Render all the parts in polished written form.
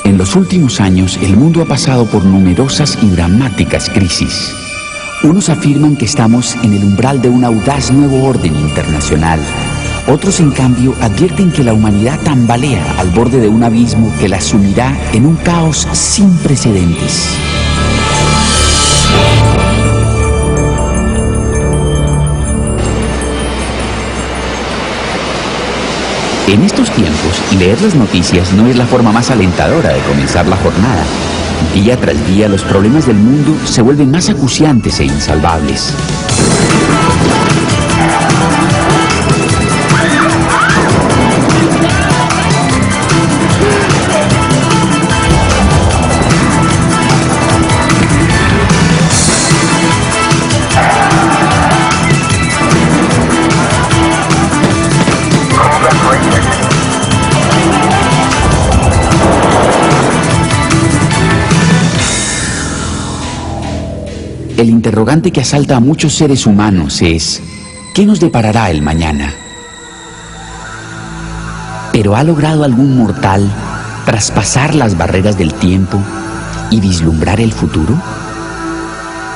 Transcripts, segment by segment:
En los últimos años, el mundo ha pasado por numerosas y dramáticas crisis. Unos afirman que estamos en el umbral de un audaz nuevo orden internacional. Otros, en cambio, advierten que la humanidad tambalea al borde de un abismo que la sumirá en un caos sin precedentes. En estos tiempos, leer las noticias no es la forma más alentadora de comenzar la jornada. Día tras día, los problemas del mundo se vuelven más acuciantes e insalvables. El interrogante que asalta a muchos seres humanos es: ¿qué nos deparará el mañana? ¿Pero ha logrado algún mortal traspasar las barreras del tiempo y vislumbrar el futuro?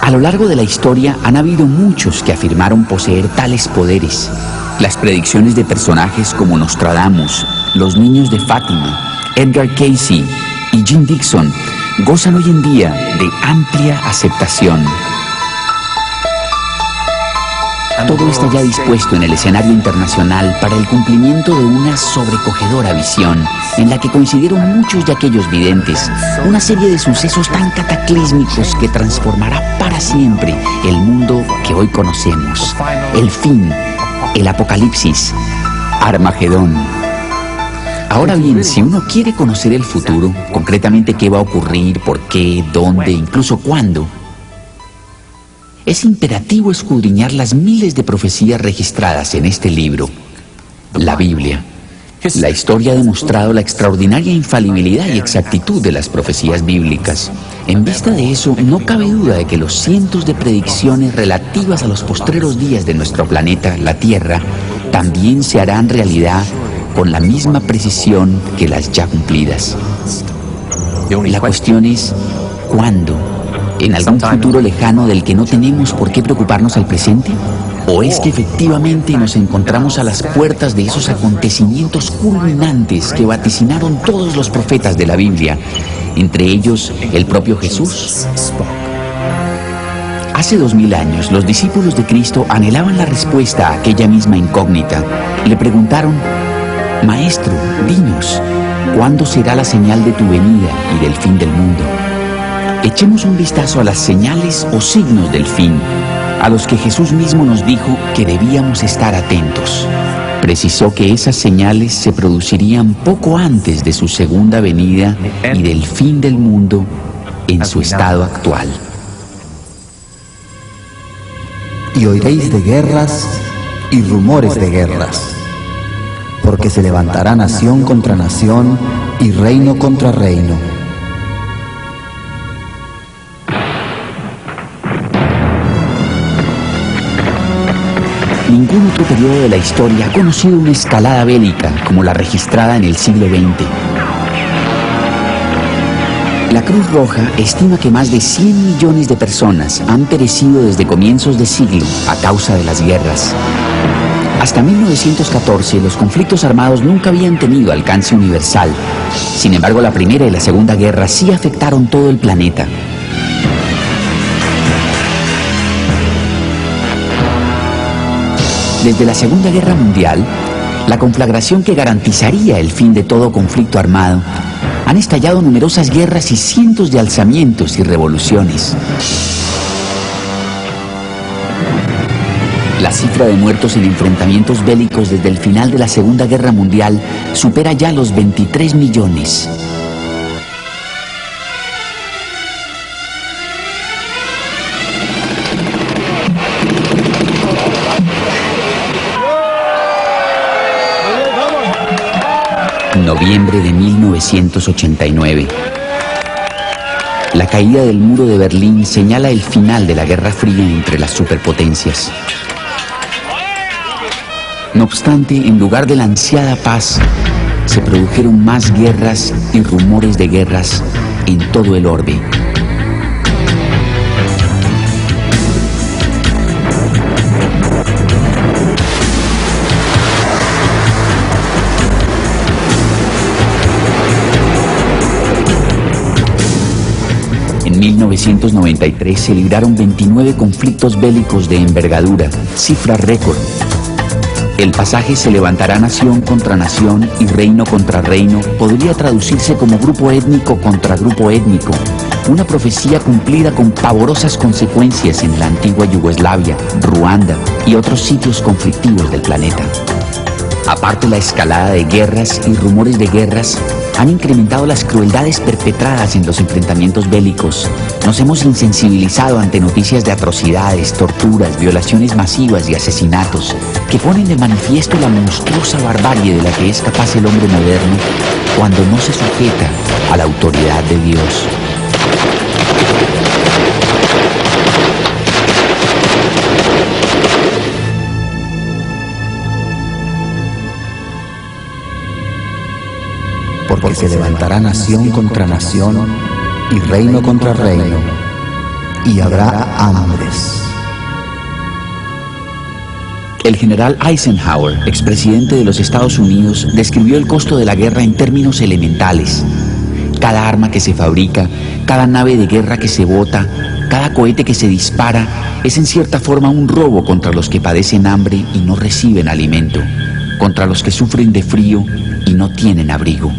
A lo largo de la historia han habido muchos que afirmaron poseer tales poderes. Las predicciones de personajes como Nostradamus, los niños de Fátima, Edgar Cayce y Jim Dixon gozan hoy en día de amplia aceptación. Todo está ya dispuesto en el escenario internacional para el cumplimiento de una sobrecogedora visión en la que coincidieron muchos de aquellos videntes, una serie de sucesos tan cataclísmicos que transformará para siempre el mundo que hoy conocemos. El fin, el apocalipsis, Armagedón. Ahora bien, si uno quiere conocer el futuro, concretamente qué va a ocurrir, por qué, dónde, incluso cuándo, es imperativo escudriñar las miles de profecías registradas en este libro, la Biblia. La historia ha demostrado la extraordinaria infalibilidad y exactitud de las profecías bíblicas. En vista de eso, no cabe duda de que los cientos de predicciones relativas a los postreros días de nuestro planeta, la Tierra, también se harán realidad con la misma precisión que las ya cumplidas. La cuestión es, ¿cuándo? ¿En algún futuro lejano del que no tenemos por qué preocuparnos al presente? ¿O es que efectivamente nos encontramos a las puertas de esos acontecimientos culminantes que vaticinaron todos los profetas de la Biblia, entre ellos el propio Jesús? Hace 2000 años, los discípulos de Cristo anhelaban la respuesta a aquella misma incógnita. Le preguntaron: Maestro, dinos, ¿cuándo será la señal de tu venida y del fin del mundo? Echemos un vistazo a las señales o signos del fin, a los que Jesús mismo nos dijo que debíamos estar atentos. Precisó que esas señales se producirían poco antes de su segunda venida y del fin del mundo en su estado actual. Y oiréis de guerras y rumores de guerras, porque se levantará nación contra nación y reino contra reino. Ningún otro periodo de la historia ha conocido una escalada bélica como la registrada en el siglo XX. La Cruz Roja estima que más de 100 millones de personas han perecido desde comienzos de siglo a causa de las guerras. Hasta 1914, los conflictos armados nunca habían tenido alcance universal. Sin embargo, la Primera y la Segunda Guerra sí afectaron todo el planeta. Desde la Segunda Guerra Mundial, la conflagración que garantizaría el fin de todo conflicto armado, han estallado numerosas guerras y cientos de alzamientos y revoluciones. La cifra de muertos en enfrentamientos bélicos desde el final de la Segunda Guerra Mundial supera ya los 23 millones. Noviembre de 1989. La caída del muro de Berlín señala el final de la Guerra Fría entre las superpotencias. No obstante, en lugar de la ansiada paz, se produjeron más guerras y rumores de guerras en todo el orbe. En 1993 se libraron 29 conflictos bélicos de envergadura, cifra récord. El pasaje "se levantará nación contra nación y reino contra reino" podría traducirse como grupo étnico contra grupo étnico, una profecía cumplida con pavorosas consecuencias en la antigua Yugoslavia, Ruanda y otros sitios conflictivos del planeta. Aparte, la escalada de guerras y rumores de guerras han incrementado las crueldades perpetradas en los enfrentamientos bélicos. Nos hemos insensibilizado ante noticias de atrocidades, torturas, violaciones masivas y asesinatos que ponen de manifiesto la monstruosa barbarie de la que es capaz el hombre moderno cuando no se sujeta a la autoridad de Dios. Porque se levantará nación contra nación y reino contra reino, y habrá hambres. El general Eisenhower, expresidente de los Estados Unidos, describió el costo de la guerra en términos elementales. Cada arma que se fabrica, cada nave de guerra que se bota, cada cohete que se dispara, es en cierta forma un robo contra los que padecen hambre y no reciben alimento, contra los que sufren de frío y no tienen abrigo.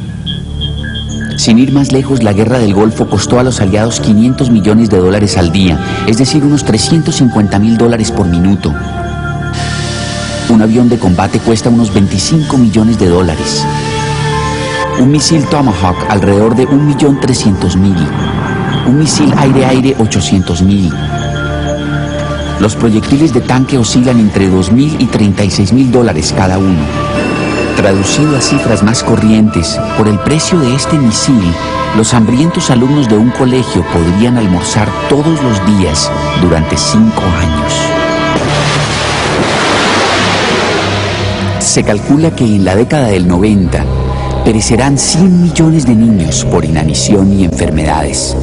Sin ir más lejos, la guerra del Golfo costó a los aliados $500 millones al día, es decir, unos $350.000 por minuto. Un avión de combate cuesta unos $25 millones. Un misil Tomahawk alrededor de 1.300.000. Un misil aire-aire 800.000. Los proyectiles de tanque oscilan entre $2.000 y $36.000 cada uno. Traducido a cifras más corrientes, por el precio de este misil, los hambrientos alumnos de un colegio podrían almorzar todos los días durante 5 años. Se calcula que en la década del 90 perecerán 100 millones de niños por inanición y enfermedades.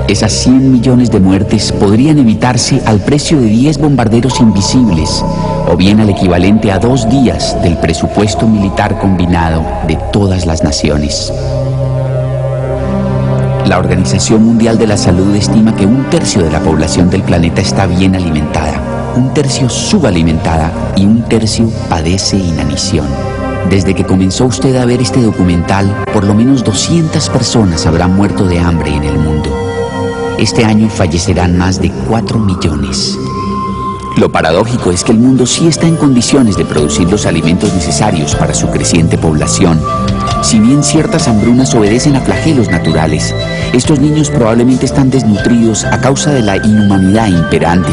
Esas 100 millones de muertes podrían evitarse al precio de 10 bombarderos invisibles, o bien al equivalente a 2 días del presupuesto militar combinado de todas las naciones. La Organización Mundial de la Salud estima que 1/3 de la población del planeta está bien alimentada, 1/3 subalimentada y 1/3 padece inanición. Desde que comenzó usted a ver este documental, por lo menos 200 personas habrán muerto de hambre en el mundo. Este año fallecerán más de 4 millones. Lo paradójico es que el mundo sí está en condiciones de producir los alimentos necesarios para su creciente población. Si bien ciertas hambrunas obedecen a flagelos naturales, estos niños probablemente están desnutridos a causa de la inhumanidad imperante,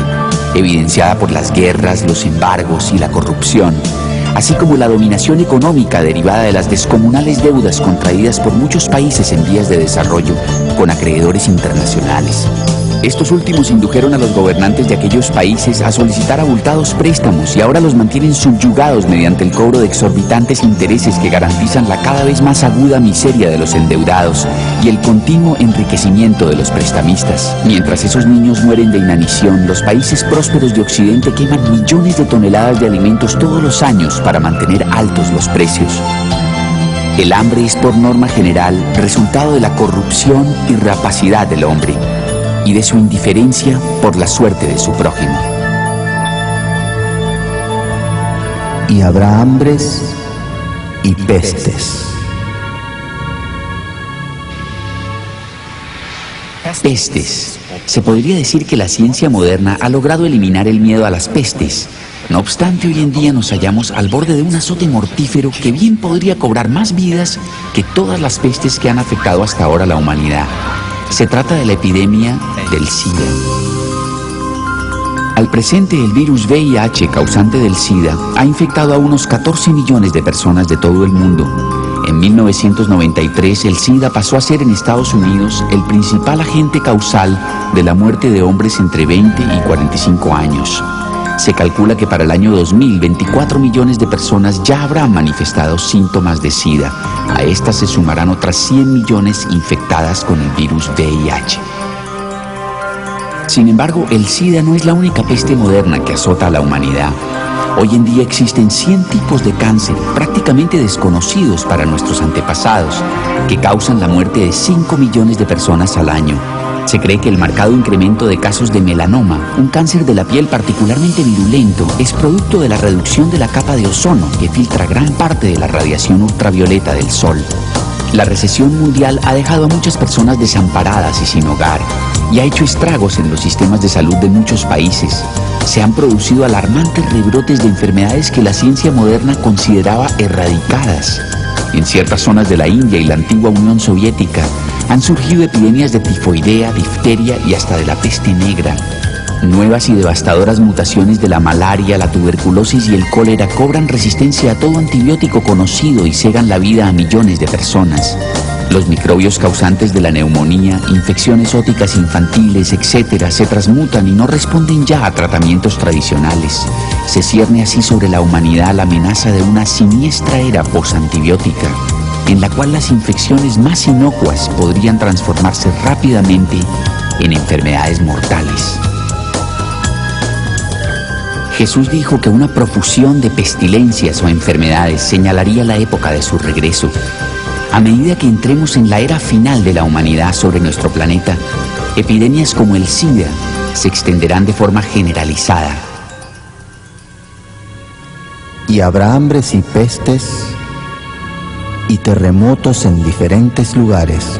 evidenciada por las guerras, los embargos y la corrupción, así como la dominación económica derivada de las descomunales deudas contraídas por muchos países en vías de desarrollo con acreedores internacionales. Estos últimos indujeron a los gobernantes de aquellos países a solicitar abultados préstamos y ahora los mantienen subyugados mediante el cobro de exorbitantes intereses que garantizan la cada vez más aguda miseria de los endeudados y el continuo enriquecimiento de los prestamistas. Mientras esos niños mueren de inanición, los países prósperos de Occidente queman millones de toneladas de alimentos todos los años para mantener altos los precios. El hambre es por norma general resultado de la corrupción y rapacidad del hombre y de su indiferencia por la suerte de su prójimo. Y habrá hambres y pestes. Pestes. Se podría decir que la ciencia moderna ha logrado eliminar el miedo a las pestes. No obstante, hoy en día nos hallamos al borde de un azote mortífero que bien podría cobrar más vidas que todas las pestes que han afectado hasta ahora a la humanidad. Se trata de la epidemia del SIDA. Al presente, el virus VIH causante del SIDA ha infectado a unos 14 millones de personas de todo el mundo. En 1993, el SIDA pasó a ser en Estados Unidos el principal agente causal de la muerte de hombres entre 20 y 45 años. Se calcula que para el año 2000, 24 millones de personas ya habrán manifestado síntomas de SIDA. A estas se sumarán otras 100 millones infectadas con el virus VIH. Sin embargo, el SIDA no es la única peste moderna que azota a la humanidad. Hoy en día existen 100 tipos de cáncer, prácticamente desconocidos para nuestros antepasados, que causan la muerte de 5 millones de personas al año. Se cree que el marcado incremento de casos de melanoma, un cáncer de la piel particularmente virulento, es producto de la reducción de la capa de ozono que filtra gran parte de la radiación ultravioleta del sol. La recesión mundial ha dejado a muchas personas desamparadas y sin hogar y ha hecho estragos en los sistemas de salud de muchos países. Se han producido alarmantes rebrotes de enfermedades que la ciencia moderna consideraba erradicadas. En ciertas zonas de la India y la antigua Unión Soviética han surgido epidemias de tifoidea, difteria y hasta de la peste negra. Nuevas y devastadoras mutaciones de la malaria, la tuberculosis y el cólera cobran resistencia a todo antibiótico conocido y cegan la vida a millones de personas. Los microbios causantes de la neumonía, infecciones óticas infantiles, etc., se transmutan y no responden ya a tratamientos tradicionales. Se cierne así sobre la humanidad la amenaza de una siniestra era posantibiótica, en la cual las infecciones más inocuas podrían transformarse rápidamente en enfermedades mortales. Jesús dijo que una profusión de pestilencias o enfermedades señalaría la época de su regreso. A medida que entremos en la era final de la humanidad sobre nuestro planeta, epidemias como el SIDA se extenderán de forma generalizada. Y habrá hambres y pestes y terremotos en diferentes lugares.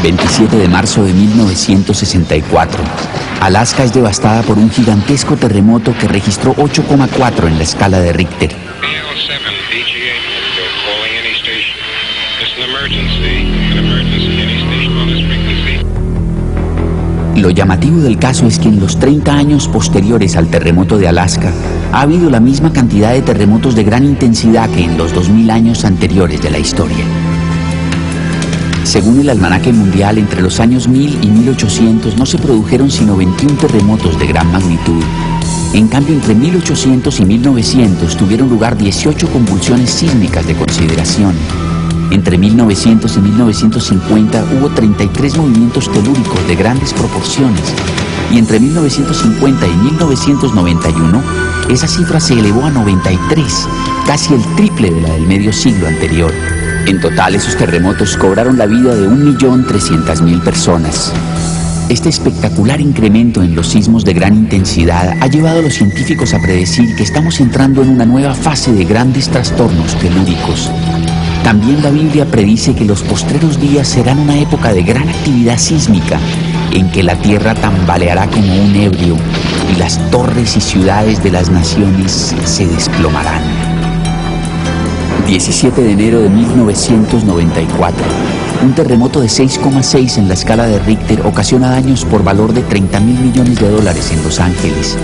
...27 de marzo de 1964... Alaska es devastada por un gigantesco terremoto que registró 8,4 en la escala de Richter. Lo llamativo del caso es que en los 30 años posteriores al terremoto de Alaska ha habido la misma cantidad de terremotos de gran intensidad que en los 2000 años anteriores de la historia. Según el almanaque mundial, entre los años 1000 y 1800 no se produjeron sino 21 terremotos de gran magnitud. En cambio, entre 1800 y 1900 tuvieron lugar 18 convulsiones sísmicas de consideración. Entre 1900 y 1950 hubo 33 movimientos telúricos de grandes proporciones. Y entre 1950 y 1991, esa cifra se elevó a 93, casi el triple de la del medio siglo anterior. En total, esos terremotos cobraron la vida de 1.300.000 personas. Este espectacular incremento en los sismos de gran intensidad ha llevado a los científicos a predecir que estamos entrando en una nueva fase de grandes trastornos telúricos. También la Biblia predice que los postreros días serán una época de gran actividad sísmica, en que la tierra tambaleará como un ebrio y las torres y ciudades de las naciones se desplomarán. 17 de enero de 1994. Un terremoto de 6,6 en la escala de Richter ocasiona daños por valor de $30.000 millones en Los Ángeles.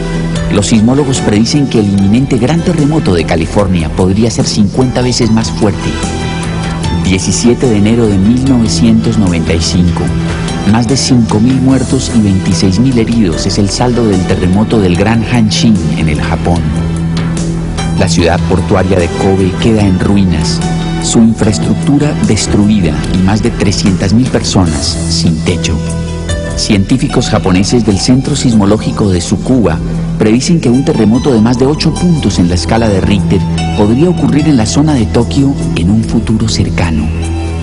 Los sismólogos predicen que el inminente gran terremoto de California podría ser 50 veces más fuerte. 17 de enero de 1995. Más de 5.000 muertos y 26.000 heridos es el saldo del terremoto del Gran Hanshin en el Japón. La ciudad portuaria de Kobe queda en ruinas, su infraestructura destruida y más de 300.000 personas sin techo. Científicos japoneses del Centro Sismológico de Tsukuba predicen que un terremoto de más de 8 puntos en la escala de Richter podría ocurrir en la zona de Tokio en un futuro cercano.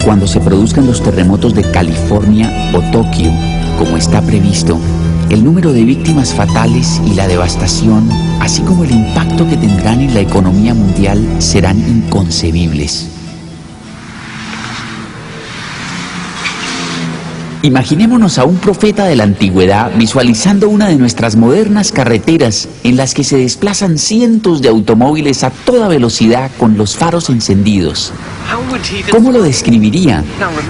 Cuando se produzcan los terremotos de California o Tokio, como está previsto, el número de víctimas fatales y la devastación, así como el impacto que tendrán en la economía mundial, serán inconcebibles. Imaginémonos a un profeta de la antigüedad visualizando una de nuestras modernas carreteras en las que se desplazan cientos de automóviles a toda velocidad con los faros encendidos. ¿Cómo lo describiría?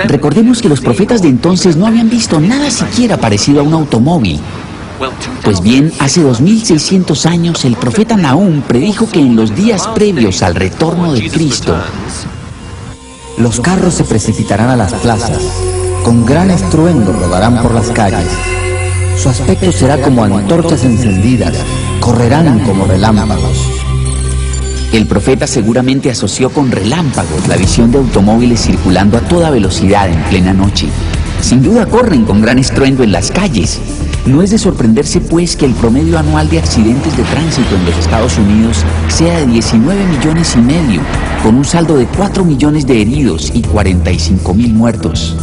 Recordemos que los profetas de entonces no habían visto nada siquiera parecido a un automóvil. Pues bien, hace 2600 años el profeta Nahum predijo que en los días previos al retorno de Cristo, los carros se precipitarán a las plazas, con gran estruendo rodarán por las calles. Su aspecto será como antorchas encendidas, correrán como relámpagos. El profeta seguramente asoció con relámpagos la visión de automóviles circulando a toda velocidad en plena noche. Sin duda corren con gran estruendo en las calles. No es de sorprenderse, pues, que el promedio anual de accidentes de tránsito en los Estados Unidos sea de 19,5 millones, con un saldo de 4 millones de heridos y 45,000 muertos.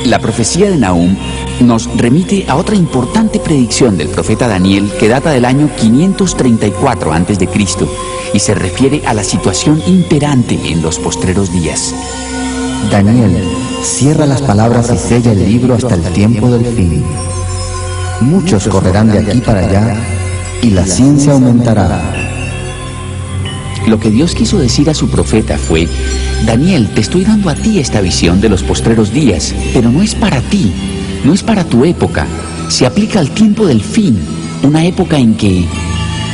La profecía de Nahum nos remite a otra importante predicción del profeta Daniel que data del año 534 a.C. y se refiere a la situación imperante en los postreros días. Daniel, cierra las palabras y sella el libro hasta el tiempo del fin. Muchos correrán de aquí para allá y la ciencia aumentará. Lo que Dios quiso decir a su profeta fue: Daniel, te estoy dando a ti esta visión de los postreros días, pero no es para ti, no es para tu época. Se aplica al tiempo del fin, una época en que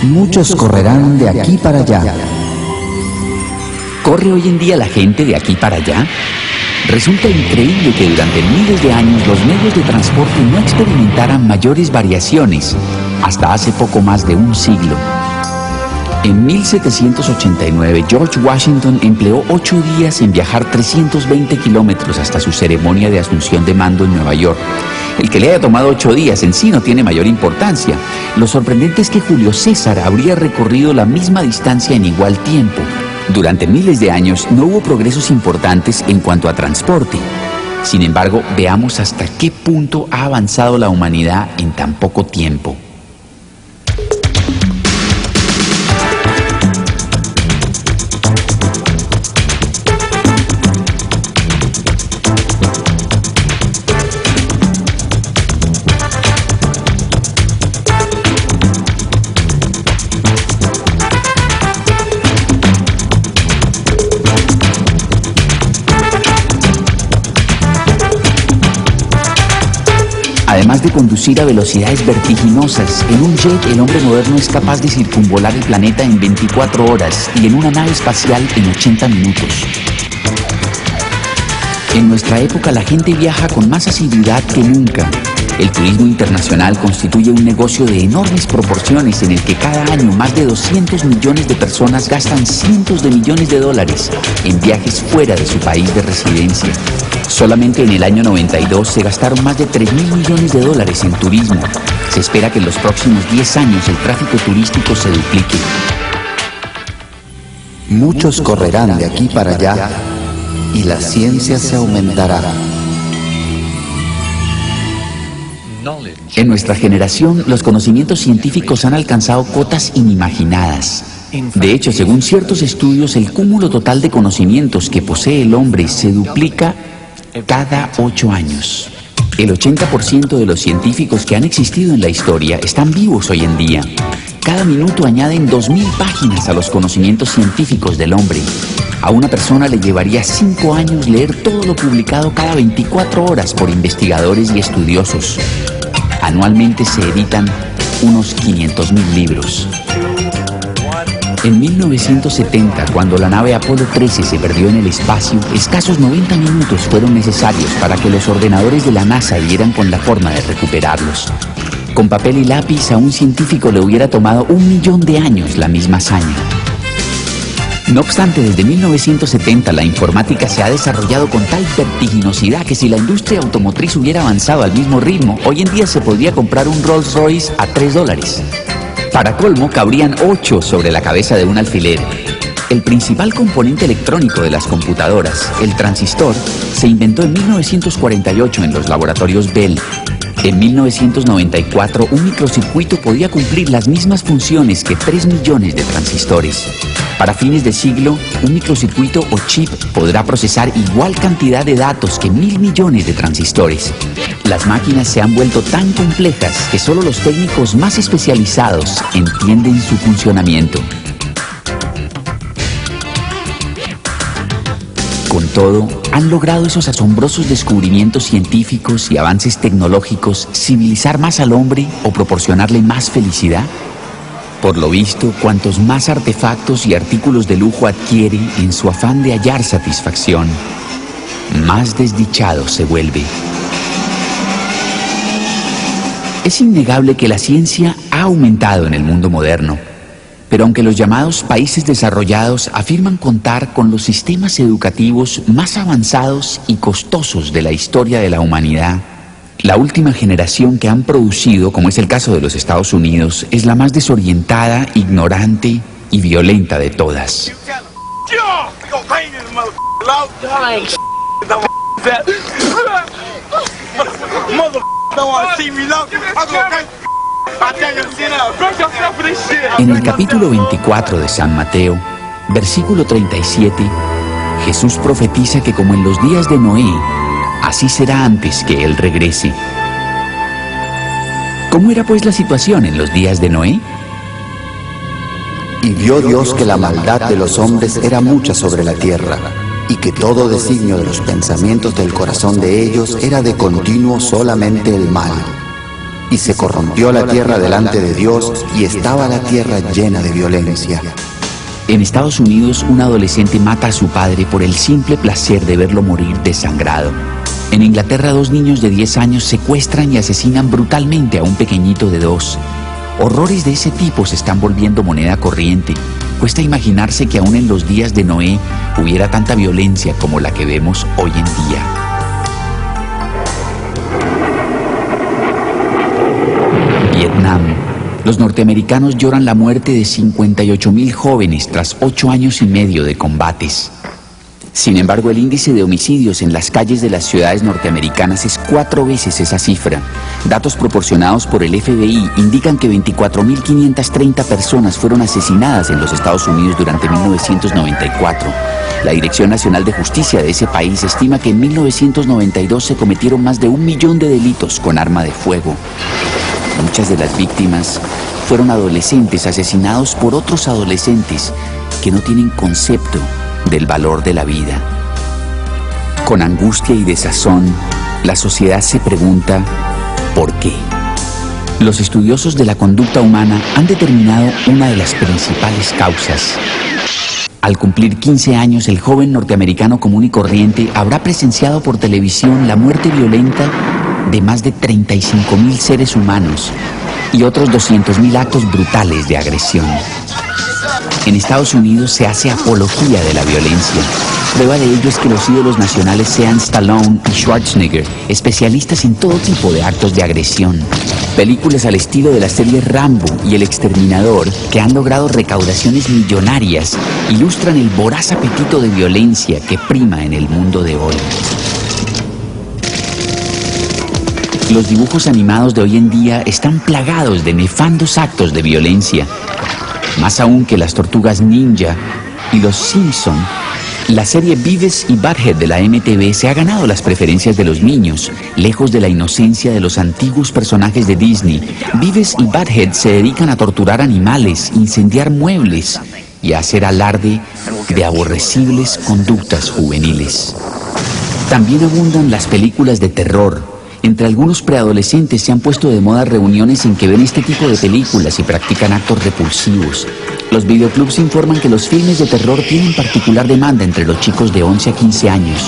muchos correrán de aquí para allá. ¿Corre hoy en día la gente de aquí para allá? Resulta increíble que durante miles de años los medios de transporte no experimentaran mayores variaciones, hasta hace poco más de un siglo. En 1789, George Washington empleó 8 días en viajar 320 kilómetros hasta su ceremonia de asunción de mando en Nueva York. El que le haya tomado 8 días en sí no tiene mayor importancia. Lo sorprendente es que Julio César habría recorrido la misma distancia en igual tiempo. Durante miles de años no hubo progresos importantes en cuanto a transporte. Sin embargo, veamos hasta qué punto ha avanzado la humanidad en tan poco tiempo. Además de conducir a velocidades vertiginosas, en un jet el hombre moderno es capaz de circunvolar el planeta en 24 horas y en una nave espacial en 80 minutos. En nuestra época la gente viaja con más asiduidad que nunca. El turismo internacional constituye un negocio de enormes proporciones en el que cada año más de 200 millones de personas gastan cientos de millones de dólares en viajes fuera de su país de residencia. Solamente en el año 92 se gastaron más de 3.000 millones de dólares en turismo. Se espera que en los próximos 10 años el tráfico turístico se duplique. Muchos correrán de aquí para allá y la ciencia se aumentará. En nuestra generación, los conocimientos científicos han alcanzado cotas inimaginadas. De hecho, según ciertos estudios, el cúmulo total de conocimientos que posee el hombre se duplica cada 8 años. El 80% de los científicos que han existido en la historia están vivos hoy en día. Cada minuto añaden 2.000 páginas a los conocimientos científicos del hombre. A una persona le llevaría 5 años leer todo lo publicado cada 24 horas por investigadores y estudiosos. Anualmente se editan unos 500.000 libros. En 1970, cuando la nave Apolo 13 se perdió en el espacio, escasos 90 minutos fueron necesarios para que los ordenadores de la NASA dieran con la forma de recuperarlos. Con papel y lápiz, a un científico le hubiera tomado 1.000.000 de años la misma hazaña. No obstante, desde 1970 la informática se ha desarrollado con tal vertiginosidad que si la industria automotriz hubiera avanzado al mismo ritmo, hoy en día se podría comprar un Rolls Royce a $3. Para colmo, cabrían 8 sobre la cabeza de un alfiler. El principal componente electrónico de las computadoras, el transistor, se inventó en 1948 en los laboratorios Bell. En 1994, un microcircuito podía cumplir las mismas funciones que 3 millones de transistores. Para fines de siglo, un microcircuito o chip podrá procesar igual cantidad de datos que 1.000 millones de transistores. Las máquinas se han vuelto tan complejas que solo los técnicos más especializados entienden su funcionamiento. Con todo, ¿han logrado esos asombrosos descubrimientos científicos y avances tecnológicos civilizar más al hombre o proporcionarle más felicidad? Por lo visto, cuantos más artefactos y artículos de lujo adquiere en su afán de hallar satisfacción, más desdichado se vuelve. Es innegable que la ciencia ha aumentado en el mundo moderno, pero aunque los llamados países desarrollados afirman contar con los sistemas educativos más avanzados y costosos de la historia de la humanidad, la última generación que han producido, como es el caso de los Estados Unidos, es la más desorientada, ignorante y violenta de todas. En el capítulo 24 de San Mateo, versículo 37, Jesús profetiza que como en los días de Noé, así será antes que Él regrese. ¿Cómo era pues la situación en los días de Noé? Y vio Dios que la maldad de los hombres era mucha sobre la tierra, y que todo designio de los pensamientos del corazón de ellos era de continuo solamente el mal. Y se corrompió la tierra delante de Dios, y estaba la tierra llena de violencia. En Estados Unidos, un adolescente mata a su padre por el simple placer de verlo morir desangrado. En Inglaterra, 2 niños de 10 años secuestran y asesinan brutalmente a un pequeñito de 2. Horrores de ese tipo se están volviendo moneda corriente. Cuesta imaginarse que aún en los días de Noé hubiera tanta violencia como la que vemos hoy en día. Vietnam. Los norteamericanos lloran la muerte de 58.000 jóvenes tras 8 años y medio de combates. Sin embargo, el índice de homicidios en las calles de las ciudades norteamericanas es 4 veces esa cifra. Datos proporcionados por el FBI indican que 24.530 personas fueron asesinadas en los Estados Unidos durante 1994. La Dirección Nacional de Justicia de ese país estima que en 1992 se cometieron más de 1 millón de delitos con arma de fuego. Muchas de las víctimas fueron adolescentes asesinados por otros adolescentes que no tienen concepto del valor de la vida. Con angustia y desazón, la sociedad se pregunta ¿por qué? Los estudiosos de la conducta humana han determinado una de las principales causas. Al cumplir 15 años, el joven norteamericano común y corriente habrá presenciado por televisión la muerte violenta de más de 35.000 seres humanos y otros 200.000 actos brutales de agresión. En Estados Unidos se hace apología de la violencia. Prueba de ello es que los ídolos nacionales sean Stallone y Schwarzenegger, especialistas en todo tipo de actos de agresión. Películas al estilo de las series Rambo y El Exterminador, que han logrado recaudaciones millonarias, ilustran el voraz apetito de violencia que prima en el mundo de hoy. Los dibujos animados de hoy en día están plagados de nefandos actos de violencia. Más aún que las Tortugas Ninja y los Simpson, la serie Beavis y Butthead de la MTV se ha ganado las preferencias de los niños. Lejos de la inocencia de los antiguos personajes de Disney, Beavis y Butthead se dedican a torturar animales, incendiar muebles y a hacer alarde de aborrecibles conductas juveniles. También abundan las películas de terror. Entre algunos preadolescentes se han puesto de moda reuniones en que ven este tipo de películas y practican actos repulsivos. Los videoclubs informan que los filmes de terror tienen particular demanda entre los chicos de 11 a 15 años.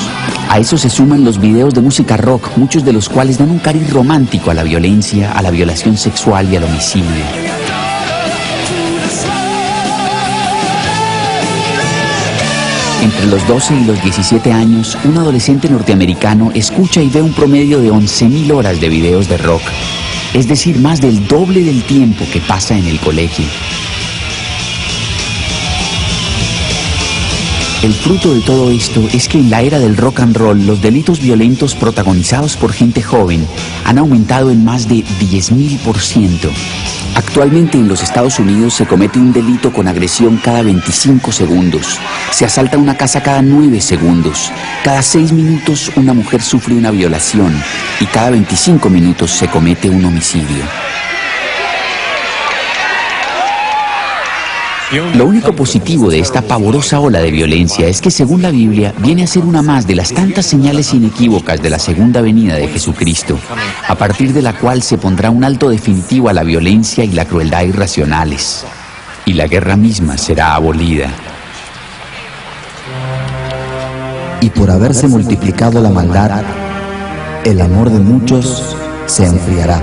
A eso se suman los videos de música rock, muchos de los cuales dan un cariz romántico a la violencia, a la violación sexual y al homicidio. Entre los 12 y los 17 años, un adolescente norteamericano escucha y ve un promedio de 11.000 horas de videos de rock, es decir, más del doble del tiempo que pasa en el colegio. El fruto de todo esto es que en la era del rock and roll, los delitos violentos protagonizados por gente joven han aumentado en más de 10.000%. Actualmente en los Estados Unidos se comete un delito con agresión cada 25 segundos. Se asalta una casa cada 9 segundos. Cada 6 minutos una mujer sufre una violación y cada 25 minutos se comete un homicidio. Lo único positivo de esta pavorosa ola de violencia es que, según la Biblia, viene a ser una más de las tantas señales inequívocas de la segunda venida de Jesucristo, a partir de la cual se pondrá un alto definitivo a la violencia y la crueldad irracionales, y la guerra misma será abolida. Y por haberse multiplicado la maldad, el amor de muchos se enfriará.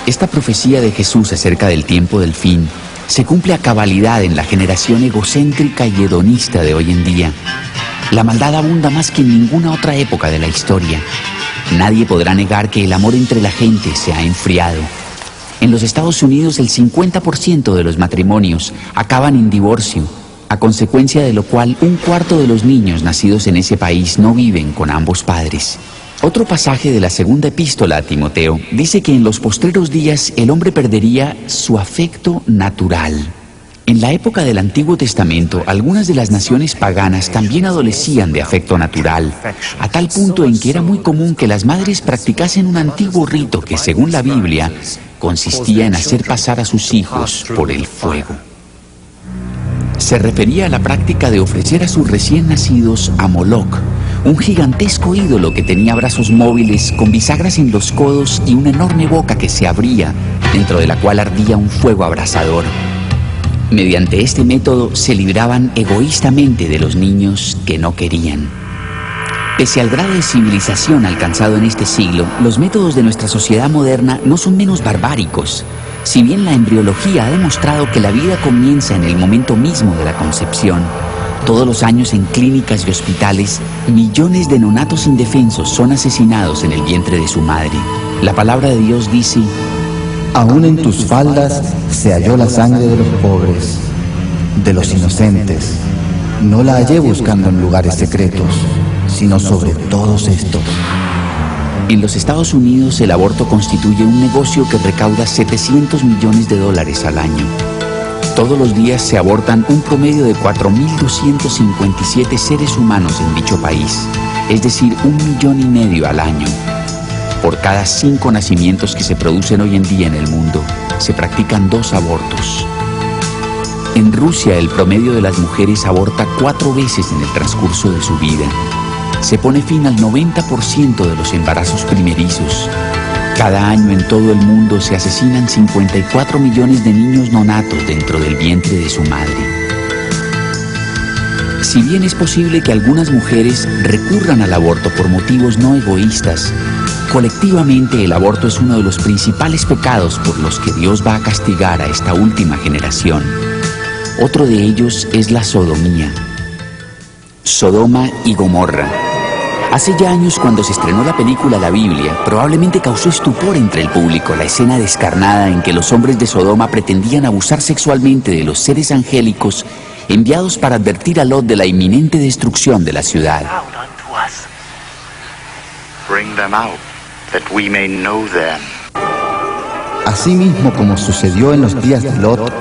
Esta profecía de Jesús acerca del tiempo del fin se cumple a cabalidad en la generación egocéntrica y hedonista de hoy en día. La maldad abunda más que en ninguna otra época de la historia. Nadie podrá negar que el amor entre la gente se ha enfriado. En los Estados Unidos el 50% de los matrimonios acaban en divorcio, a consecuencia de lo cual 1/4 de los niños nacidos en ese país no viven con ambos padres. Otro pasaje de la segunda epístola a Timoteo dice que en los postreros días el hombre perdería su afecto natural. En la época del Antiguo Testamento, algunas de las naciones paganas también adolecían de afecto natural, a tal punto en que era muy común que las madres practicasen un antiguo rito que, según la Biblia, consistía en hacer pasar a sus hijos por el fuego. Se refería a la práctica de ofrecer a sus recién nacidos a Moloch, un gigantesco ídolo que tenía brazos móviles con bisagras en los codos y una enorme boca que se abría, dentro de la cual ardía un fuego abrasador. Mediante este método se libraban egoístamente de los niños que no querían. Pese al grado de civilización alcanzado en este siglo, los métodos de nuestra sociedad moderna no son menos barbáricos. Si bien la embriología ha demostrado que la vida comienza en el momento mismo de la concepción, todos los años en clínicas y hospitales, millones de neonatos indefensos son asesinados en el vientre de su madre. La palabra de Dios dice: aún en tus faldas se halló la sangre de los pobres, de los inocentes. No la hallé buscando en lugares secretos, sino sobre todos estos. En los Estados Unidos el aborto constituye un negocio que recauda $700 millones al año. Todos los días se abortan un promedio de 4.257 seres humanos en dicho país, es decir, 1,5 millones al año. Por cada 5 nacimientos que se producen hoy en día en el mundo, se practican 2 abortos. En Rusia, el promedio de las mujeres aborta 4 veces en el transcurso de su vida. Se pone fin al 90% de los embarazos primerizos. Cada año en todo el mundo se asesinan 54 millones de niños nonatos dentro del vientre de su madre. Si bien es posible que algunas mujeres recurran al aborto por motivos no egoístas, colectivamente el aborto es uno de los principales pecados por los que Dios va a castigar a esta última generación. Otro de ellos es la sodomía. Sodoma y Gomorra. Hace ya años, cuando se estrenó la película La Biblia, probablemente causó estupor entre el público la escena descarnada en que los hombres de Sodoma pretendían abusar sexualmente de los seres angélicos enviados para advertir a Lot de la inminente destrucción de la ciudad. Asimismo, como sucedió en los días de Lot,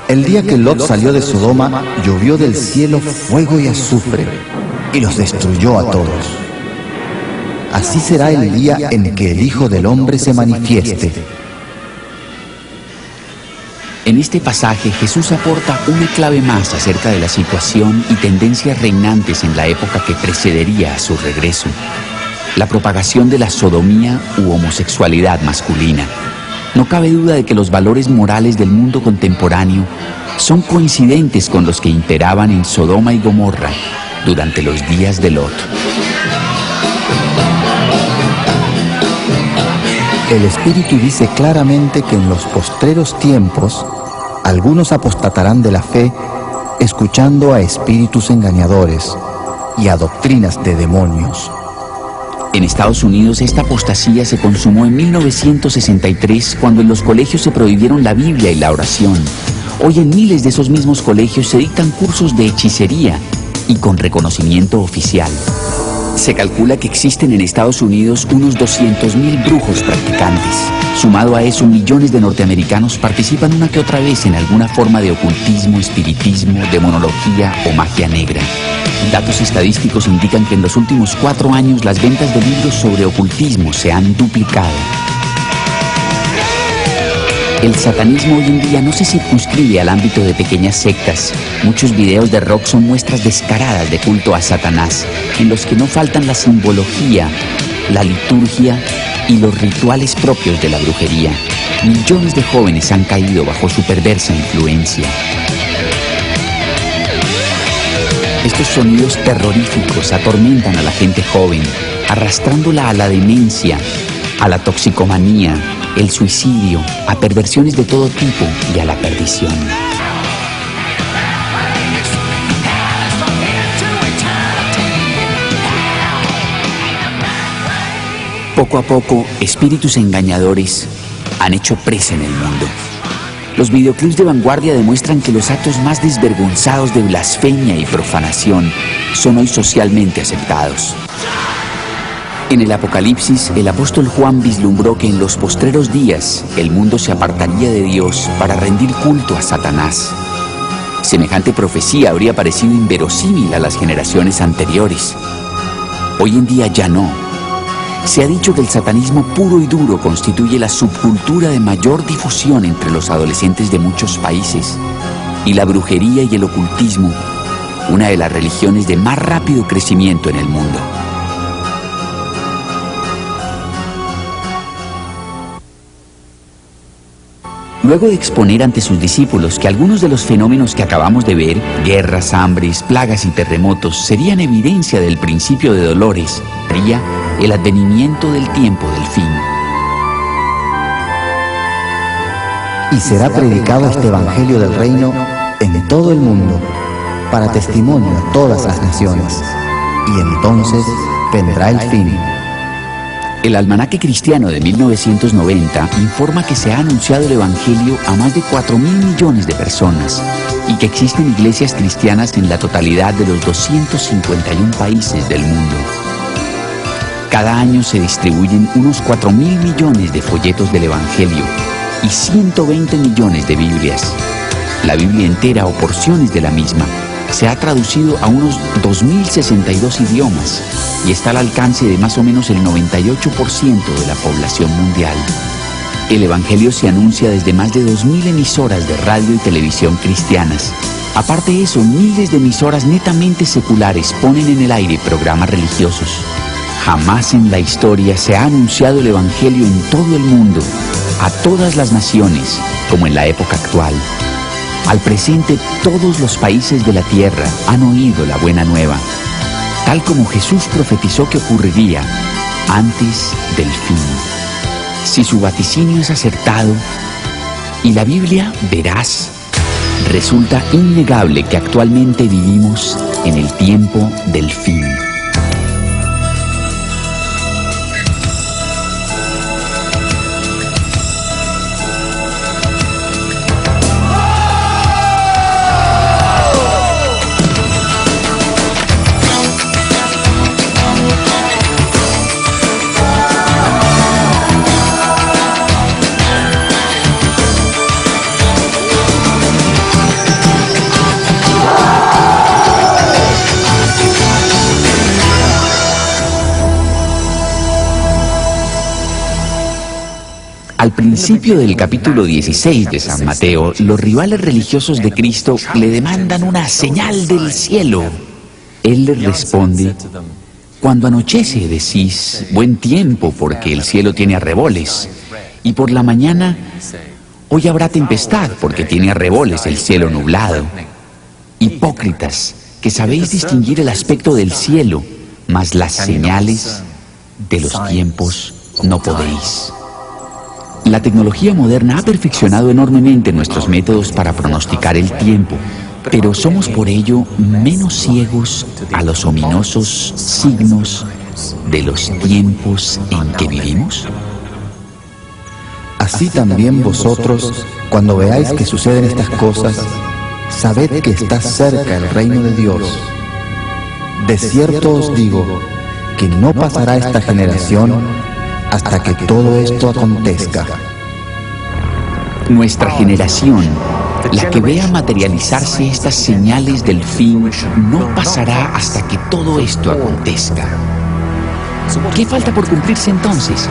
el día que Lot salió de Sodoma, llovió del cielo fuego y azufre, y los destruyó a todos. Así será el día en que el Hijo del Hombre se manifieste. En este pasaje, Jesús aporta una clave más acerca de la situación y tendencias reinantes en la época que precedería a su regreso: la propagación de la sodomía u homosexualidad masculina. No cabe duda de que los valores morales del mundo contemporáneo son coincidentes con los que imperaban en Sodoma y Gomorra durante los días de Lot. El Espíritu dice claramente que en los postreros tiempos algunos apostatarán de la fe, escuchando a espíritus engañadores y a doctrinas de demonios. En Estados Unidos esta apostasía se consumó en 1963, cuando en los colegios se prohibieron la Biblia y la oración. Hoy en miles de esos mismos colegios se dictan cursos de hechicería y con reconocimiento oficial. Se calcula que existen en Estados Unidos unos 200.000 brujos practicantes. Sumado a eso, millones de norteamericanos participan una que otra vez en alguna forma de ocultismo, espiritismo, demonología o magia negra. Datos estadísticos indican que en los últimos 4 años las ventas de libros sobre ocultismo se han duplicado. El satanismo hoy en día no se circunscribe al ámbito de pequeñas sectas. Muchos videos de rock son muestras descaradas de culto a Satanás, en los que no faltan la simbología, la liturgia y los rituales propios de la brujería. Millones de jóvenes han caído bajo su perversa influencia. Estos sonidos terroríficos atormentan a la gente joven, arrastrándola a la demencia, a la toxicomanía, el suicidio, a perversiones de todo tipo y a la perdición. Poco a poco, espíritus engañadores han hecho presa en el mundo. Los videoclips de vanguardia demuestran que los actos más desvergonzados de blasfemia y profanación son hoy socialmente aceptados. En el Apocalipsis, el apóstol Juan vislumbró que en los postreros días el mundo se apartaría de Dios para rendir culto a Satanás. Semejante profecía habría parecido inverosímil a las generaciones anteriores. Hoy en día ya no. Se ha dicho que el satanismo puro y duro constituye la subcultura de mayor difusión entre los adolescentes de muchos países, y la brujería y el ocultismo, una de las religiones de más rápido crecimiento en el mundo. Luego de exponer ante sus discípulos que algunos de los fenómenos que acabamos de ver, guerras, hambres, plagas y terremotos, serían evidencia del principio de dolores, sería el advenimiento del tiempo del fin. Y será predicado este evangelio del reino en todo el mundo, para testimonio a todas las naciones, y entonces vendrá el fin. El Almanaque Cristiano de 1990 informa que se ha anunciado el Evangelio a más de 4.000 millones de personas y que existen iglesias cristianas en la totalidad de los 251 países del mundo. Cada año se distribuyen unos 4.000 millones de folletos del Evangelio y 120 millones de Biblias. La Biblia entera o porciones de la misma se ha traducido a unos 2.062 idiomas y está al alcance de más o menos el 98% de la población mundial. El Evangelio se anuncia desde más de 2.000 emisoras de radio y televisión cristianas. Aparte de eso, miles de emisoras netamente seculares ponen en el aire programas religiosos. Jamás en la historia se ha anunciado el Evangelio en todo el mundo, a todas las naciones, como en la época actual. Al presente, todos los países de la tierra han oído la buena nueva, tal como Jesús profetizó que ocurriría antes del fin. Si su vaticinio es acertado y la Biblia veraz, resulta innegable que actualmente vivimos en el tiempo del fin. Al principio del capítulo 16 de San Mateo, los rivales religiosos de Cristo le demandan una señal del cielo. Él les responde: cuando anochece decís, buen tiempo porque el cielo tiene arreboles, y por la mañana, hoy habrá tempestad porque tiene arreboles el cielo nublado. Hipócritas, que sabéis distinguir el aspecto del cielo, mas las señales de los tiempos no podéis. La tecnología moderna ha perfeccionado enormemente nuestros métodos para pronosticar el tiempo, pero ¿somos por ello menos ciegos a los ominosos signos de los tiempos en que vivimos? Así también vosotros, cuando veáis que suceden estas cosas, sabed que está cerca el reino de Dios. De cierto os digo que no pasará esta generación hasta que todo esto acontezca. Nuestra generación, la que vea materializarse estas señales del fin, no pasará hasta que todo esto acontezca. ¿Qué falta por cumplirse entonces?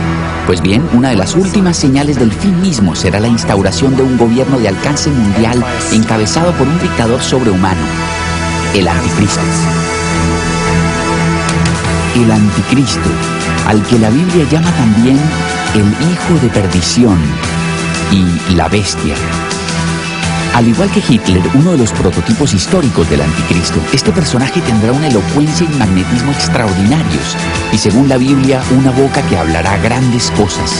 Pues bien, una de las últimas señales del fin mismo será la instauración de un gobierno de alcance mundial encabezado por un dictador sobrehumano, el Anticristo. El Anticristo, al que la Biblia llama también el Hijo de Perdición y la Bestia. Al igual que Hitler, uno de los prototipos históricos del Anticristo, este personaje tendrá una elocuencia y magnetismo extraordinarios, y según la Biblia, una boca que hablará grandes cosas.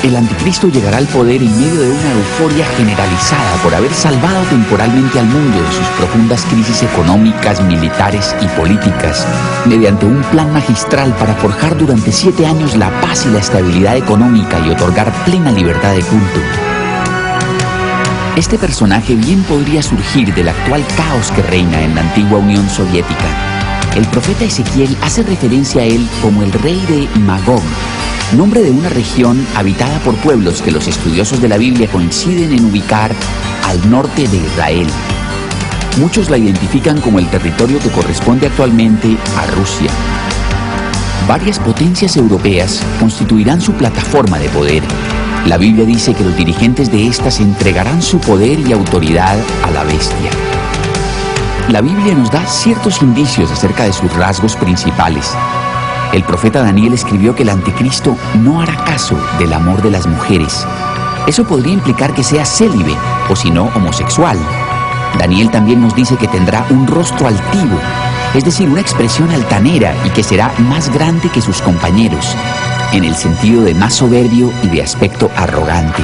El Anticristo llegará al poder en medio de una euforia generalizada por haber salvado temporalmente al mundo de sus profundas crisis económicas, militares y políticas, mediante un plan magistral para forjar durante 7 años la paz y la estabilidad económica y otorgar plena libertad de culto. Este personaje bien podría surgir del actual caos que reina en la antigua Unión Soviética. El profeta Ezequiel hace referencia a él como el rey de Magog, nombre de una región habitada por pueblos que los estudiosos de la Biblia coinciden en ubicar al norte de Israel. Muchos la identifican como el territorio que corresponde actualmente a Rusia. Varias potencias europeas constituirán su plataforma de poder. La Biblia dice que los dirigentes de estas entregarán su poder y autoridad a la bestia. La Biblia nos da ciertos indicios acerca de sus rasgos principales. El profeta Daniel escribió que el Anticristo no hará caso del amor de las mujeres. Eso podría implicar que sea célibe o si no homosexual. Daniel también nos dice que tendrá un rostro altivo, es decir, una expresión altanera y que será más grande que sus compañeros, en el sentido de más soberbio y de aspecto arrogante.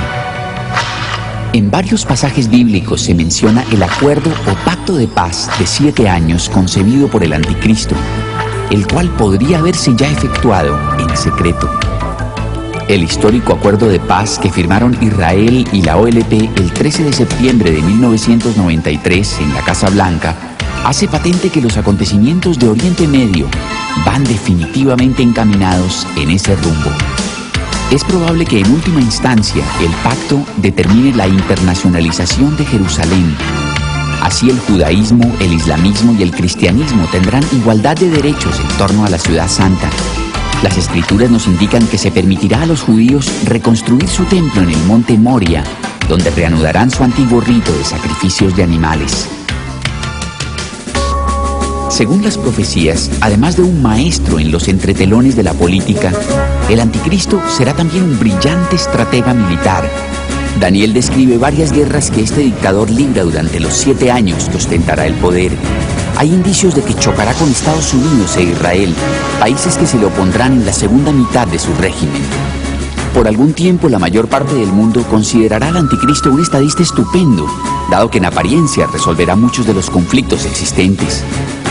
En varios pasajes bíblicos se menciona el acuerdo o pacto de paz de 7 años concebido por el Anticristo, el cual podría haberse ya efectuado en secreto. El histórico acuerdo de paz que firmaron Israel y la OLP el 13 de septiembre de 1993 en la Casa Blanca hace patente que los acontecimientos de Oriente Medio van definitivamente encaminados en ese rumbo. Es probable que en última instancia el pacto determine la internacionalización de Jerusalén. Así el judaísmo, el islamismo y el cristianismo tendrán igualdad de derechos en torno a la ciudad santa. Las escrituras nos indican que se permitirá a los judíos reconstruir su templo en el monte Moria, donde reanudarán su antiguo rito de sacrificios de animales. Según las profecías, además de un maestro en los entretelones de la política, el Anticristo será también un brillante estratega militar. Daniel describe varias guerras que este dictador libra durante los 7 años que ostentará el poder. Hay indicios de que chocará con Estados Unidos e Israel, países que se le opondrán en la segunda mitad de su régimen. Por algún tiempo, la mayor parte del mundo considerará al Anticristo un estadista estupendo, dado que en apariencia resolverá muchos de los conflictos existentes.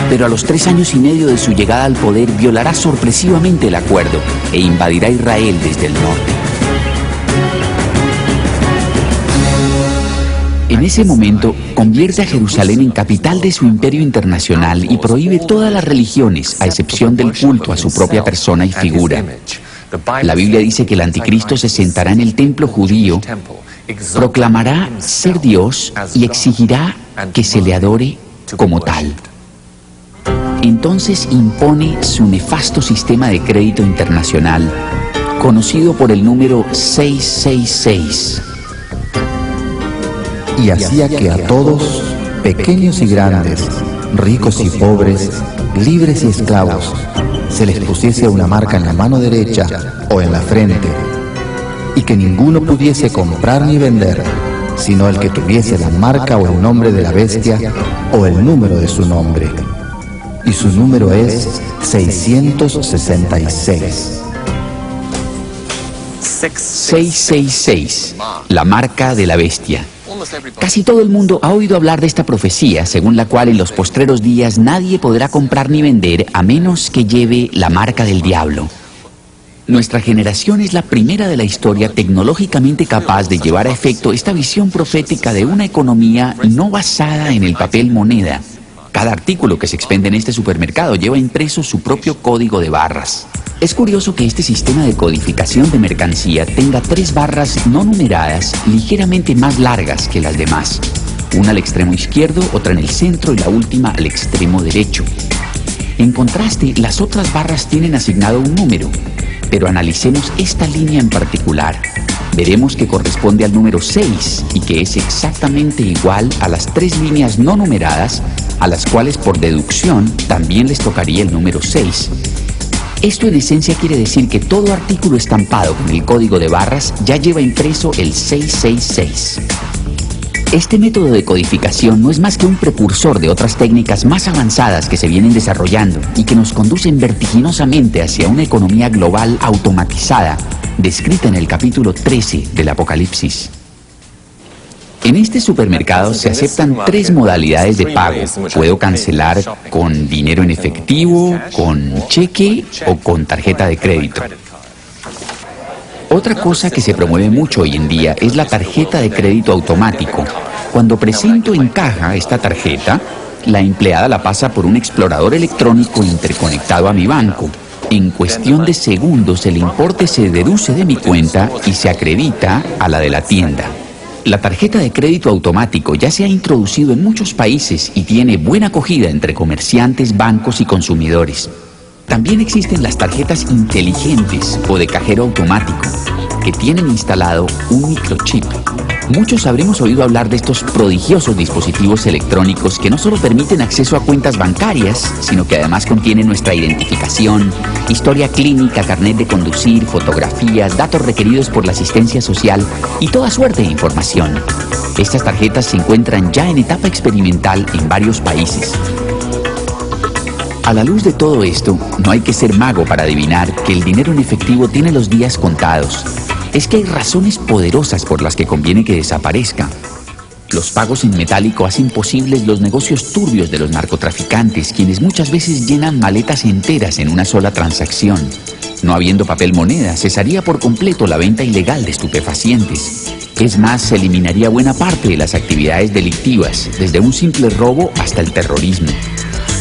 Pero a los 3 años y medio de su llegada al poder violará sorpresivamente el acuerdo e invadirá Israel desde el norte. En ese momento, convierte a Jerusalén en capital de su imperio internacional y prohíbe todas las religiones, a excepción del culto a su propia persona y figura. La Biblia dice que el Anticristo se sentará en el templo judío, proclamará ser Dios y exigirá que se le adore como tal. Entonces impone su nefasto sistema de crédito internacional, conocido por el número 666. Y hacía que a todos, pequeños y grandes, ricos y pobres, libres y esclavos, se les pusiese una marca en la mano derecha o en la frente, y que ninguno pudiese comprar ni vender, sino el que tuviese la marca o el nombre de la bestia o el número de su nombre. Y su número es 666. 666, la marca de la bestia. Casi todo el mundo ha oído hablar de esta profecía, según la cual en los postreros días nadie podrá comprar ni vender a menos que lleve la marca del diablo. Nuestra generación es la primera de la historia tecnológicamente capaz de llevar a efecto esta visión profética de una economía no basada en el papel moneda, Cada artículo que se expende en este supermercado lleva impreso su propio código de barras. Es curioso que este sistema de codificación de mercancía tenga 3 barras no numeradas ligeramente más largas que las demás. Una al extremo izquierdo, otra en el centro y la última al extremo derecho. En contraste, las otras barras tienen asignado un número, pero analicemos esta línea en particular. Veremos que corresponde al número 6 y que es exactamente igual a las 3 líneas no numeradas, a las cuales por deducción también les tocaría el número 6. Esto en esencia quiere decir que todo artículo estampado con el código de barras ya lleva impreso el 666. Este método de codificación no es más que un precursor de otras técnicas más avanzadas que se vienen desarrollando y que nos conducen vertiginosamente hacia una economía global automatizada, descrita en el capítulo 13 del Apocalipsis. En este supermercado se aceptan 3 modalidades de pago. Puedo cancelar con dinero en efectivo, con cheque o con tarjeta de crédito. Otra cosa que se promueve mucho hoy en día es la tarjeta de crédito automático. Cuando presento en caja esta tarjeta, la empleada la pasa por un explorador electrónico interconectado a mi banco. En cuestión de segundos el importe se deduce de mi cuenta y se acredita a la de la tienda. La tarjeta de crédito automático ya se ha introducido en muchos países y tiene buena acogida entre comerciantes, bancos y consumidores. También existen las tarjetas inteligentes o de cajero automático, que tienen instalado un microchip. Muchos habremos oído hablar de estos prodigiosos dispositivos electrónicos que no solo permiten acceso a cuentas bancarias, sino que además contienen nuestra identificación, historia clínica, carnet de conducir, fotografías, datos requeridos por la asistencia social y toda suerte de información. Estas tarjetas se encuentran ya en etapa experimental en varios países. A la luz de todo esto, no hay que ser mago para adivinar que el dinero en efectivo tiene los días contados. Es que hay razones poderosas por las que conviene que desaparezca. Los pagos en metálico hacen posibles los negocios turbios de los narcotraficantes, quienes muchas veces llenan maletas enteras en una sola transacción. No habiendo papel moneda, cesaría por completo la venta ilegal de estupefacientes. Es más, se eliminaría buena parte de las actividades delictivas, desde un simple robo hasta el terrorismo.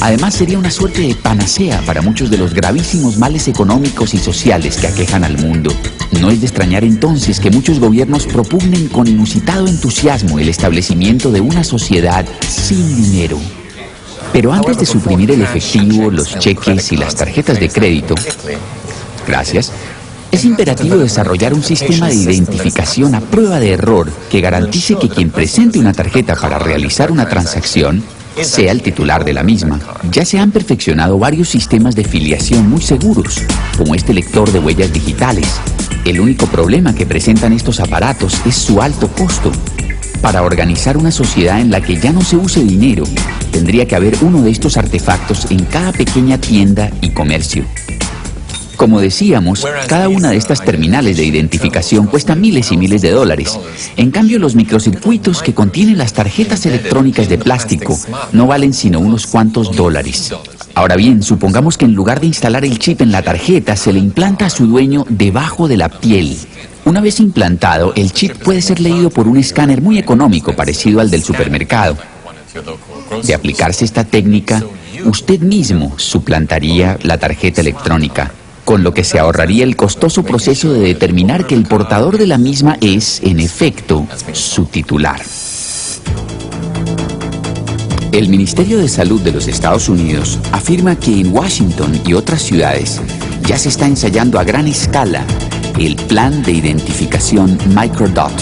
Además, sería una suerte de panacea para muchos de los gravísimos males económicos y sociales que aquejan al mundo. No es de extrañar entonces que muchos gobiernos propugnen con inusitado entusiasmo el establecimiento de una sociedad sin dinero. Pero antes de suprimir el efectivo, los cheques y las tarjetas de crédito, es imperativo desarrollar un sistema de identificación a prueba de error que garantice que quien presente una tarjeta para realizar una transacción sea el titular de la misma. Ya se han perfeccionado varios sistemas de filiación muy seguros, como este lector de huellas digitales. El único problema que presentan estos aparatos es su alto costo. Para organizar una sociedad en la que ya no se use dinero, tendría que haber uno de estos artefactos en cada pequeña tienda y comercio. Como decíamos, cada una de estas terminales de identificación cuesta miles y miles de dólares. En cambio, los microcircuitos que contienen las tarjetas electrónicas de plástico no valen sino unos cuantos dólares. Ahora bien, supongamos que en lugar de instalar el chip en la tarjeta, se le implanta a su dueño debajo de la piel. Una vez implantado, el chip puede ser leído por un escáner muy económico parecido al del supermercado. De aplicarse esta técnica, usted mismo suplantaría la tarjeta electrónica, con lo que se ahorraría el costoso proceso de determinar que el portador de la misma es, en efecto, su titular. El Ministerio de Salud de los Estados Unidos afirma que en Washington y otras ciudades ya se está ensayando a gran escala el plan de identificación MicroDot.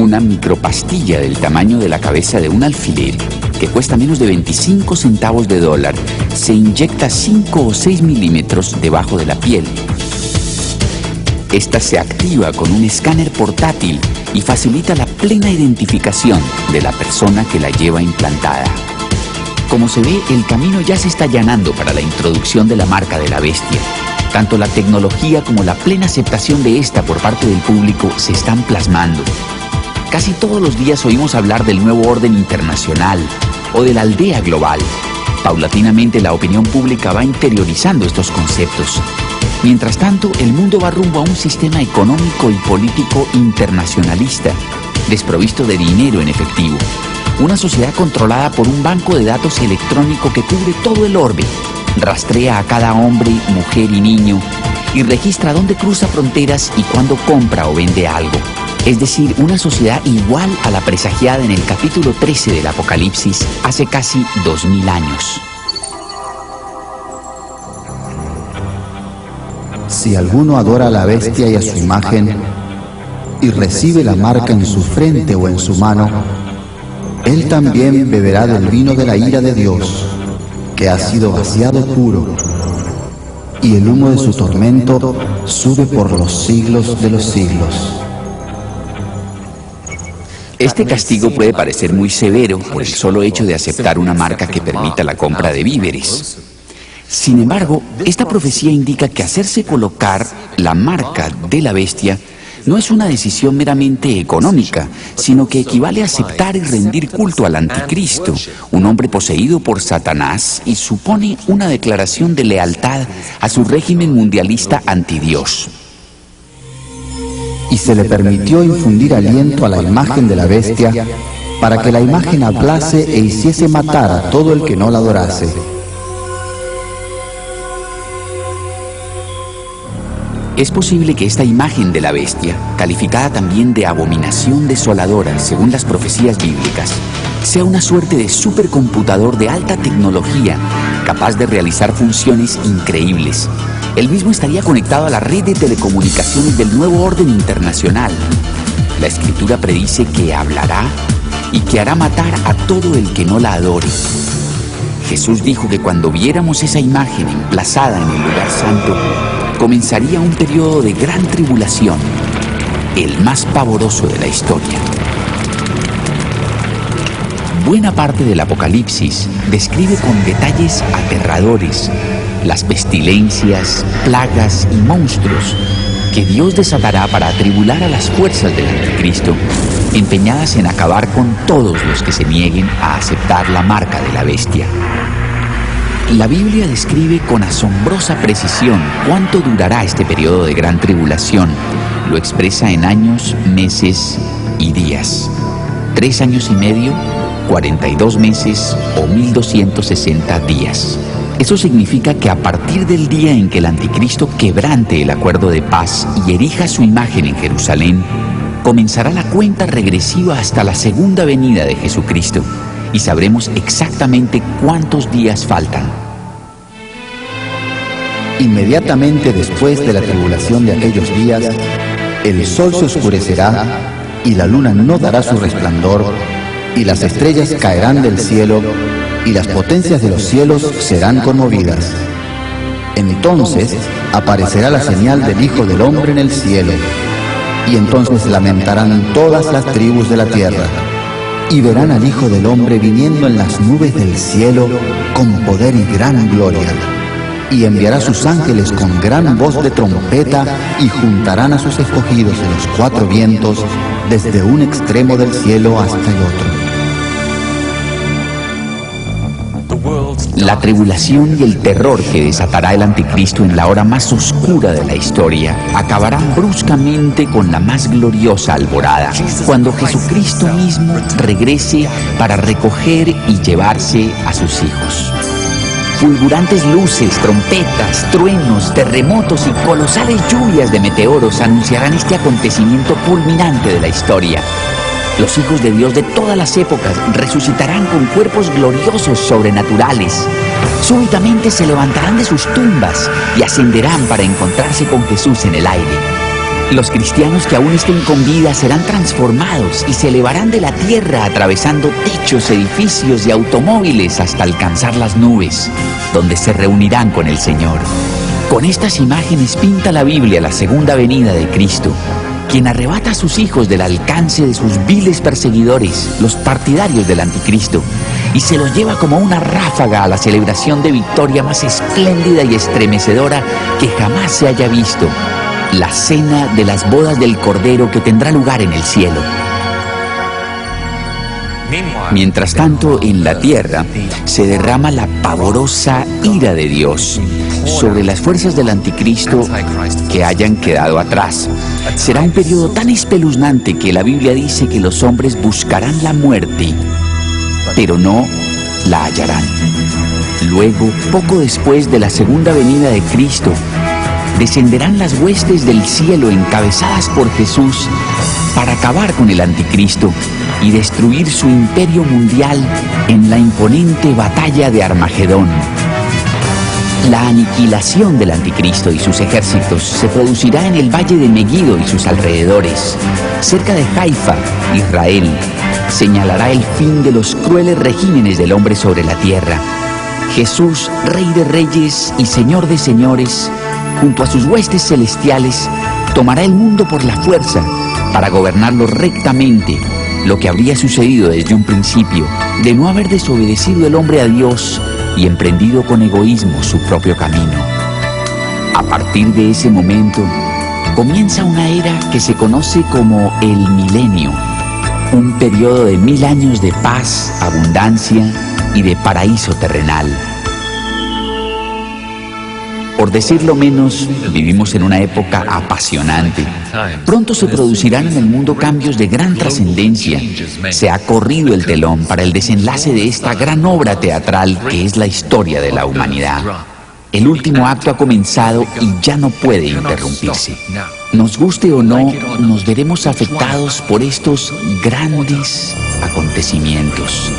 Una micropastilla del tamaño de la cabeza de un alfiler, que cuesta menos de 25 centavos de dólar, se inyecta 5 o 6 milímetros debajo de la piel. Esta se activa con un escáner portátil y facilita la plena identificación de la persona que la lleva implantada. Como se ve, el camino ya se está allanando para la introducción de la marca de la bestia. Tanto la tecnología como la plena aceptación de esta por parte del público se están plasmando. Casi todos los días oímos hablar del nuevo orden internacional o de la aldea global. Paulatinamente la opinión pública va interiorizando estos conceptos. Mientras tanto, el mundo va rumbo a un sistema económico y político internacionalista, desprovisto de dinero en efectivo. Una sociedad controlada por un banco de datos electrónico que cubre todo el orbe, rastrea a cada hombre, mujer y niño y registra dónde cruza fronteras y cuándo compra o vende algo. Es decir, una sociedad igual a la presagiada en el capítulo 13 del Apocalipsis hace casi 2000 años. Si alguno adora a la bestia y a su imagen y recibe la marca en su frente o en su mano, él también beberá del vino de la ira de Dios, que ha sido vaciado puro, y el humo de su tormento sube por los siglos de los siglos. Este castigo puede parecer muy severo por el solo hecho de aceptar una marca que permita la compra de víveres. Sin embargo, esta profecía indica que hacerse colocar la marca de la bestia no es una decisión meramente económica, sino que equivale a aceptar y rendir culto al anticristo, un hombre poseído por Satanás, y supone una declaración de lealtad a su régimen mundialista antidios. Y se le permitió infundir aliento a la imagen de la bestia para que la imagen hablase e hiciese matar a todo el que no la adorase. Es posible que esta imagen de la bestia, calificada también de abominación desoladora según las profecías bíblicas, sea una suerte de supercomputador de alta tecnología, capaz de realizar funciones increíbles. El mismo estaría conectado a la red de telecomunicaciones del nuevo orden internacional. La Escritura predice que hablará y que hará matar a todo el que no la adore. Jesús dijo que cuando viéramos esa imagen emplazada en el lugar santo, comenzaría un periodo de gran tribulación, el más pavoroso de la historia. Buena parte del Apocalipsis describe con detalles aterradores las pestilencias, plagas y monstruos que Dios desatará para atribular a las fuerzas del anticristo, empeñadas en acabar con todos los que se nieguen a aceptar la marca de la bestia. La Biblia describe con asombrosa precisión cuánto durará este periodo de gran tribulación. Lo expresa en años, meses y días. 3 años y medio, 42 meses o 1260 días. Eso significa que a partir del día en que el anticristo quebrante el acuerdo de paz y erija su imagen en Jerusalén, comenzará la cuenta regresiva hasta la segunda venida de Jesucristo. Y sabremos exactamente cuántos días faltan. Inmediatamente después de la tribulación de aquellos días, el sol se oscurecerá y la luna no dará su resplandor, y las estrellas caerán del cielo, y las potencias de los cielos serán conmovidas. Entonces aparecerá la señal del Hijo del Hombre en el cielo, y entonces lamentarán todas las tribus de la tierra. Y verán al Hijo del Hombre viniendo en las nubes del cielo con poder y gran gloria. Y enviará sus ángeles con gran voz de trompeta y juntarán a sus escogidos en los 4 vientos, desde un extremo del cielo hasta el otro. La tribulación y el terror que desatará el anticristo en la hora más oscura de la historia acabarán bruscamente con la más gloriosa alborada, cuando Jesucristo mismo regrese para recoger y llevarse a sus hijos. Fulgurantes luces, trompetas, truenos, terremotos y colosales lluvias de meteoros anunciarán este acontecimiento culminante de la historia. Los hijos de Dios de todas las épocas resucitarán con cuerpos gloriosos sobrenaturales. Súbitamente se levantarán de sus tumbas y ascenderán para encontrarse con Jesús en el aire. Los cristianos que aún estén con vida serán transformados y se elevarán de la tierra atravesando techos, edificios y automóviles hasta alcanzar las nubes, donde se reunirán con el Señor. Con estas imágenes pinta la Biblia la segunda venida de Cristo, quien arrebata a sus hijos del alcance de sus viles perseguidores, los partidarios del anticristo, y se los lleva como una ráfaga a la celebración de victoria más espléndida y estremecedora que jamás se haya visto, la cena de las bodas del Cordero que tendrá lugar en el cielo. Mientras tanto, en la tierra se derrama la pavorosa ira de Dios sobre las fuerzas del anticristo que hayan quedado atrás. Será un periodo tan espeluznante que la Biblia dice que los hombres buscarán la muerte pero no la hallarán. Luego, poco después de la segunda venida de Cristo, descenderán las huestes del cielo encabezadas por Jesús para acabar con el anticristo y destruir su imperio mundial en la imponente batalla de Armagedón. La aniquilación del anticristo y sus ejércitos se producirá en el valle de Megiddo y sus alrededores, cerca de Haifa, Israel. Señalará el fin de los crueles regímenes del hombre sobre la tierra. Jesús, Rey de Reyes y Señor de Señores, junto a sus huestes celestiales, tomará el mundo por la fuerza para gobernarlo rectamente, lo que habría sucedido desde un principio de no haber desobedecido el hombre a Dios y emprendido con egoísmo su propio camino. A partir de ese momento, comienza una era que se conoce como el milenio, un periodo de 1000 años de paz, abundancia y de paraíso terrenal. Por decirlo menos, vivimos en una época apasionante. Pronto se producirán en el mundo cambios de gran trascendencia. Se ha corrido el telón para el desenlace de esta gran obra teatral que es la historia de la humanidad. El último acto ha comenzado y ya no puede interrumpirse. Nos guste o no, nos veremos afectados por estos grandes acontecimientos.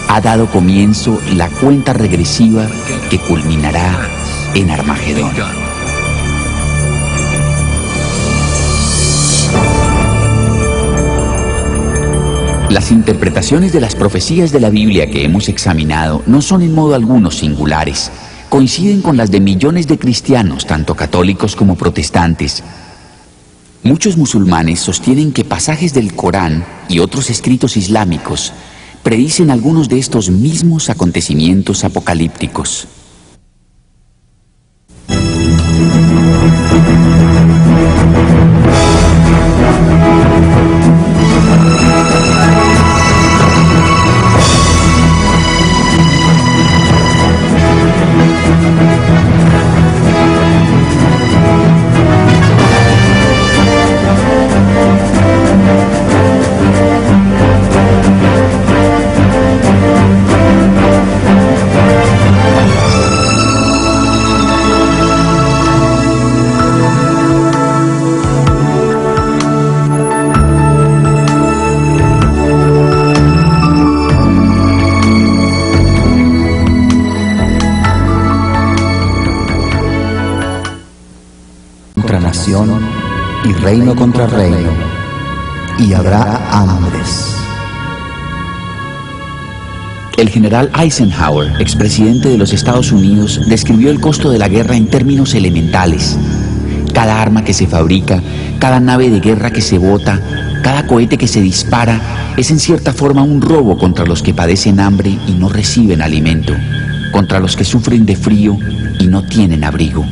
Ha dado comienzo la cuenta regresiva que culminará en Armagedón. Las interpretaciones de las profecías de la Biblia que hemos examinado no son en modo alguno singulares. Coinciden con las de millones de cristianos, tanto católicos como protestantes. Muchos musulmanes sostienen que pasajes del Corán y otros escritos islámicos predicen algunos de estos mismos acontecimientos apocalípticos. Y reino contra reino, y habrá hambres. El general Eisenhower, expresidente de los Estados Unidos, describió el costo de la guerra en términos elementales. Cada arma que se fabrica, cada nave de guerra que se bota, cada cohete que se dispara, es en cierta forma un robo contra los que padecen hambre y no reciben alimento, contra los que sufren de frío y no tienen abrigo.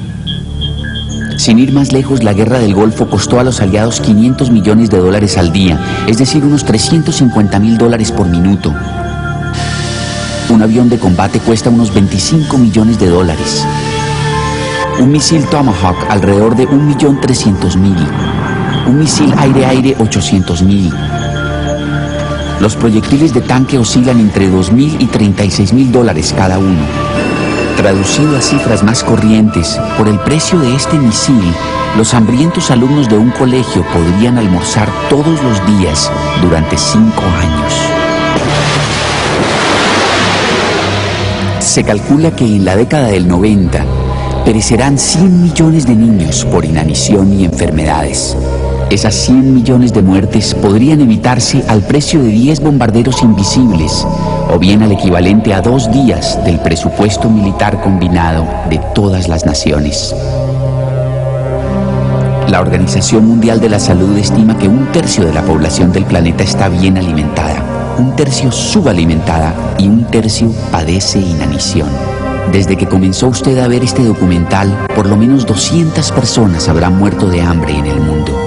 Sin ir más lejos, la guerra del Golfo costó a los aliados $500 millones al día, es decir, unos $350.000 por minuto. Un avión de combate cuesta unos $25 millones. Un misil Tomahawk alrededor de 1.300.000. Un misil aire-aire 800.000. Los proyectiles de tanque oscilan entre $2.000 y $36.000 cada uno. Traducido a cifras más corrientes, por el precio de este misil, los hambrientos alumnos de un colegio podrían almorzar todos los días durante 5 años. Se calcula que en la década del 90 perecerán 100 millones de niños por inanición y enfermedades. Esas 100 millones de muertes podrían evitarse al precio de 10 bombarderos invisibles, o bien al equivalente a 2 días del presupuesto militar combinado de todas las naciones. La Organización Mundial de la Salud estima que 1/3 de la población del planeta está bien alimentada, 1/3 subalimentada y 1/3 padece inanición. Desde que comenzó usted a ver este documental, por lo menos 200 personas habrán muerto de hambre en el mundo.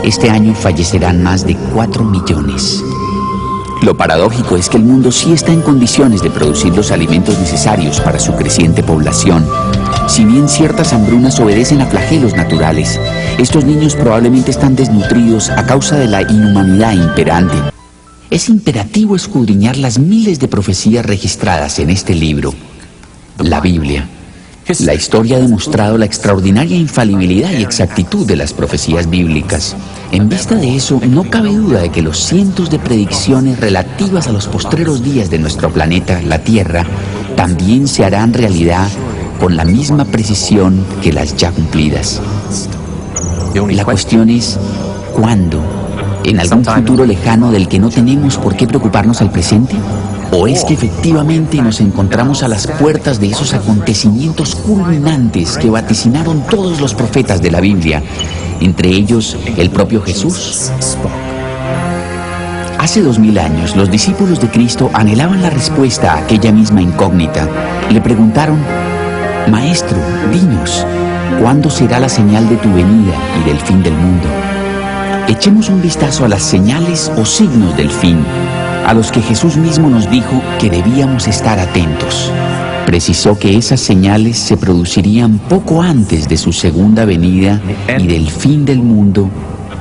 Este año fallecerán más de 4 millones. Lo paradójico es que el mundo sí está en condiciones de producir los alimentos necesarios para su creciente población. Si bien ciertas hambrunas obedecen a flagelos naturales, estos niños probablemente están desnutridos a causa de la inhumanidad imperante. es imperativo escudriñar las miles de profecías registradas en este libro, la Biblia. La historia ha demostrado la extraordinaria infalibilidad y exactitud de las profecías bíblicas. En vista de eso, no cabe duda de que los cientos de predicciones relativas a los postreros días de nuestro planeta, la Tierra, también se harán realidad con la misma precisión que las ya cumplidas. La cuestión es, ¿cuándo? ¿En algún futuro lejano del que no tenemos por qué preocuparnos al presente? ¿O es que efectivamente nos encontramos a las puertas de esos acontecimientos culminantes que vaticinaron todos los profetas de la Biblia, entre ellos el propio Jesús? Hace 2000 años, los discípulos de Cristo anhelaban la respuesta a aquella misma incógnita. Le preguntaron: Maestro, dinos, ¿cuándo será la señal de tu venida y del fin del mundo? Echemos un vistazo a las señales o signos del fin, a los que Jesús mismo nos dijo que debíamos estar atentos. Precisó que esas señales se producirían poco antes de su segunda venida y del fin del mundo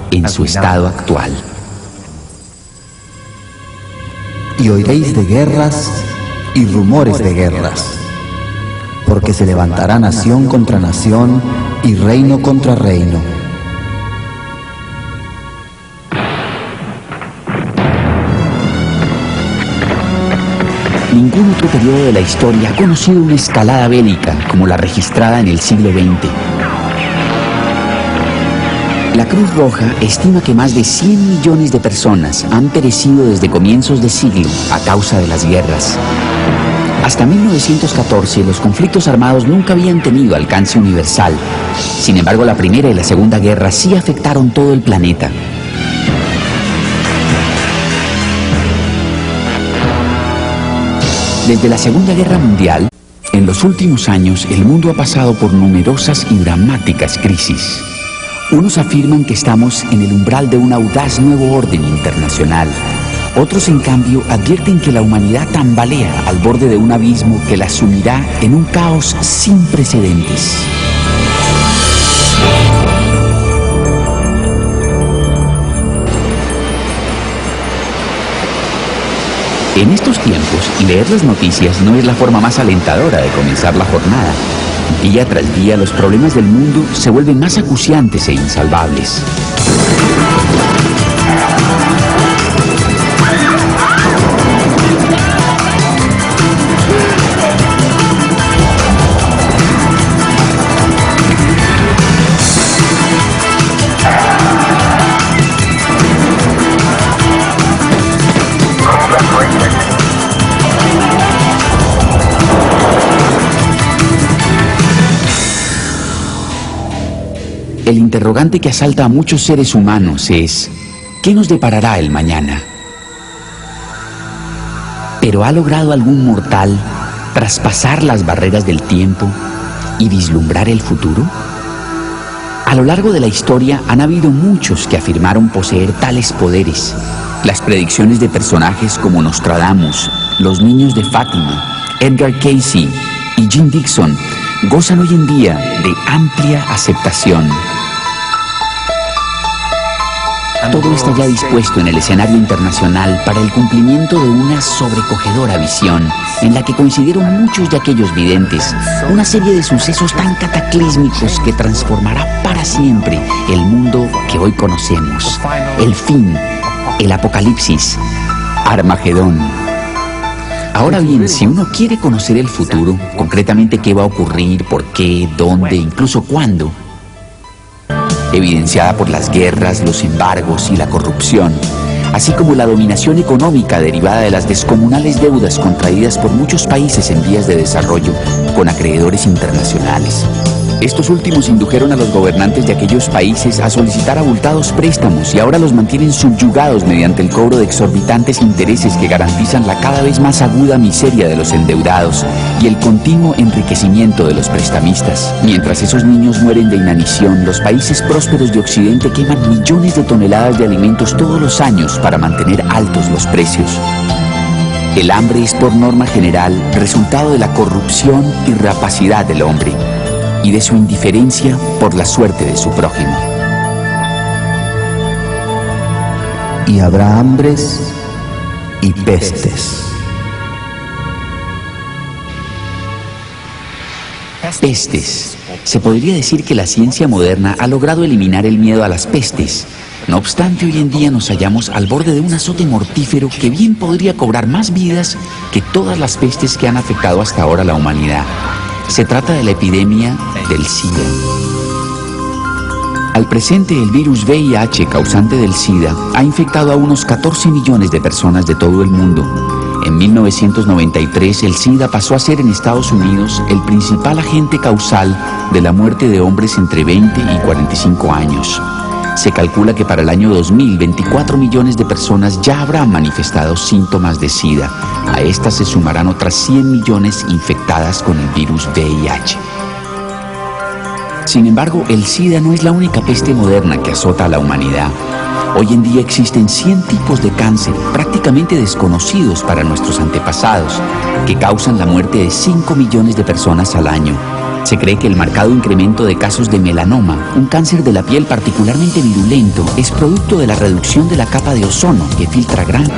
en su estado actual. Y oiréis de guerras y rumores de guerras, porque se levantará nación contra nación y reino contra reino. Ningún otro periodo de la historia ha conocido una escalada bélica como la registrada en el siglo XX. La Cruz Roja estima que más de 100 millones de personas han perecido desde comienzos de siglo a causa de las guerras. Hasta 1914, los conflictos armados nunca habían tenido alcance universal. Sin embargo, la Primera y la Segunda Guerra sí afectaron todo el planeta. Desde la Segunda Guerra Mundial, en los últimos años, el mundo ha pasado por numerosas y dramáticas crisis. Unos afirman que estamos en el umbral de un audaz nuevo orden internacional. Otros, en cambio, advierten que la humanidad tambalea al borde de un abismo que la sumirá en un caos sin precedentes. En estos tiempos, leer las noticias no es la forma más alentadora de comenzar la jornada. Día tras día, los problemas del mundo se vuelven más acuciantes e insalvables. El interrogante que asalta a muchos seres humanos es: ¿qué nos deparará el mañana? ¿Pero ha logrado algún mortal traspasar las barreras del tiempo y vislumbrar el futuro? A lo largo de la historia han habido muchos que afirmaron poseer tales poderes. Las predicciones de personajes como Nostradamus, los niños de Fátima, Edgar Cayce y Jim Dixon gozan hoy en día de amplia aceptación. Todo está ya dispuesto en el escenario internacional para el cumplimiento de una sobrecogedora visión en la que coincidieron muchos de aquellos videntes, una serie de sucesos tan cataclísmicos que transformará para siempre el mundo que hoy conocemos. El fin, el apocalipsis, Armagedón. Ahora bien, si uno quiere conocer el futuro, concretamente qué va a ocurrir, por qué, dónde, incluso cuándo, evidenciada por las guerras, los embargos y la corrupción, así como la dominación económica derivada de las descomunales deudas contraídas por muchos países en vías de desarrollo con acreedores internacionales. Estos últimos indujeron a los gobernantes de aquellos países a solicitar abultados préstamos y ahora los mantienen subyugados mediante el cobro de exorbitantes intereses que garantizan la cada vez más aguda miseria de los endeudados y el continuo enriquecimiento de los prestamistas. Mientras esos niños mueren de inanición, los países prósperos de Occidente queman millones de toneladas de alimentos todos los años para mantener altos los precios. El hambre es por norma general resultado de la corrupción y rapacidad del hombre y de su indiferencia por la suerte de su prójimo. Y habrá hambres y pestes. Pestes. Se podría decir que la ciencia moderna ha logrado eliminar el miedo a las pestes. No obstante, hoy en día nos hallamos al borde de un azote mortífero que bien podría cobrar más vidas que todas las pestes que han afectado hasta ahora a la humanidad. Se trata de la epidemia del SIDA. Al presente, el virus VIH, causante del SIDA, ha infectado a unos 14 millones de personas de todo el mundo. En 1993, el SIDA pasó a ser en Estados Unidos el principal agente causal de la muerte de hombres entre 20 y 45 años. Se calcula que para el año 2000, 24 millones de personas ya habrán manifestado síntomas de SIDA. A estas se sumarán otras 100 millones infectadas con el virus VIH. Sin embargo, el SIDA no es la única peste moderna que azota a la humanidad. Hoy en día existen 100 tipos de cáncer prácticamente desconocidos para nuestros antepasados, que causan la muerte de 5 millones de personas al año. Se cree que el marcado incremento de casos de melanoma, un cáncer de la piel particularmente virulento, es producto de la reducción de la capa de ozono que filtra grano.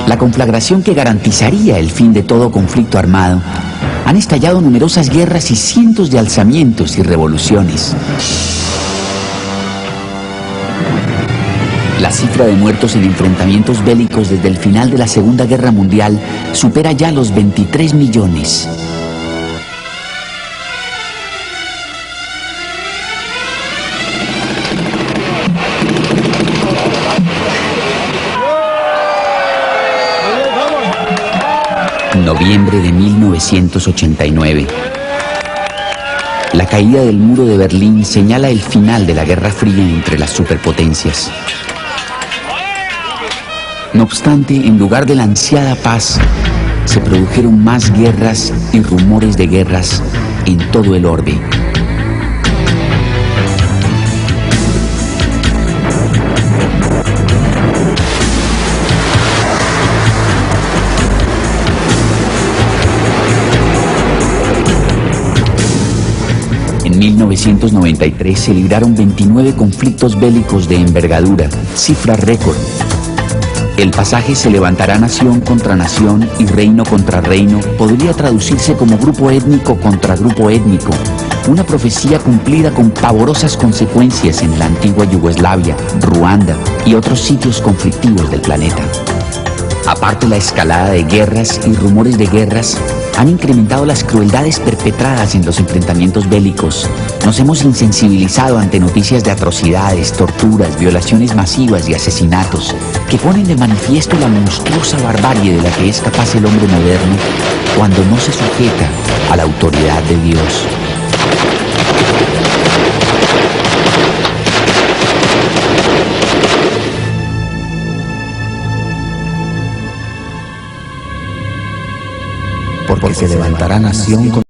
La conflagración que garantizaría el fin de todo conflicto armado. Han estallado numerosas guerras y cientos de alzamientos y revoluciones. La cifra de muertos en enfrentamientos bélicos desde el final de la Segunda Guerra Mundial supera ya los 23 millones. Noviembre de 1989. La caída del muro de Berlín señala el final de la Guerra Fría entre las superpotencias. No obstante, en lugar de la ansiada paz, se produjeron más guerras y rumores de guerras en todo el orbe. En 1993 se libraron 29 conflictos bélicos de envergadura, cifra récord. El pasaje "se levantará nación contra nación y reino contra reino" podría traducirse como grupo étnico contra grupo étnico, una profecía cumplida con pavorosas consecuencias en la antigua Yugoslavia, Ruanda y otros sitios conflictivos del planeta. Aparte, la escalada de guerras y rumores de guerras han incrementado las crueldades perpetradas en los enfrentamientos bélicos. Nos hemos insensibilizado ante noticias de atrocidades, torturas, violaciones masivas y asesinatos que ponen de manifiesto la monstruosa barbarie de la que es capaz el hombre moderno cuando no se sujeta a la autoridad de Dios. Porque se levantará nación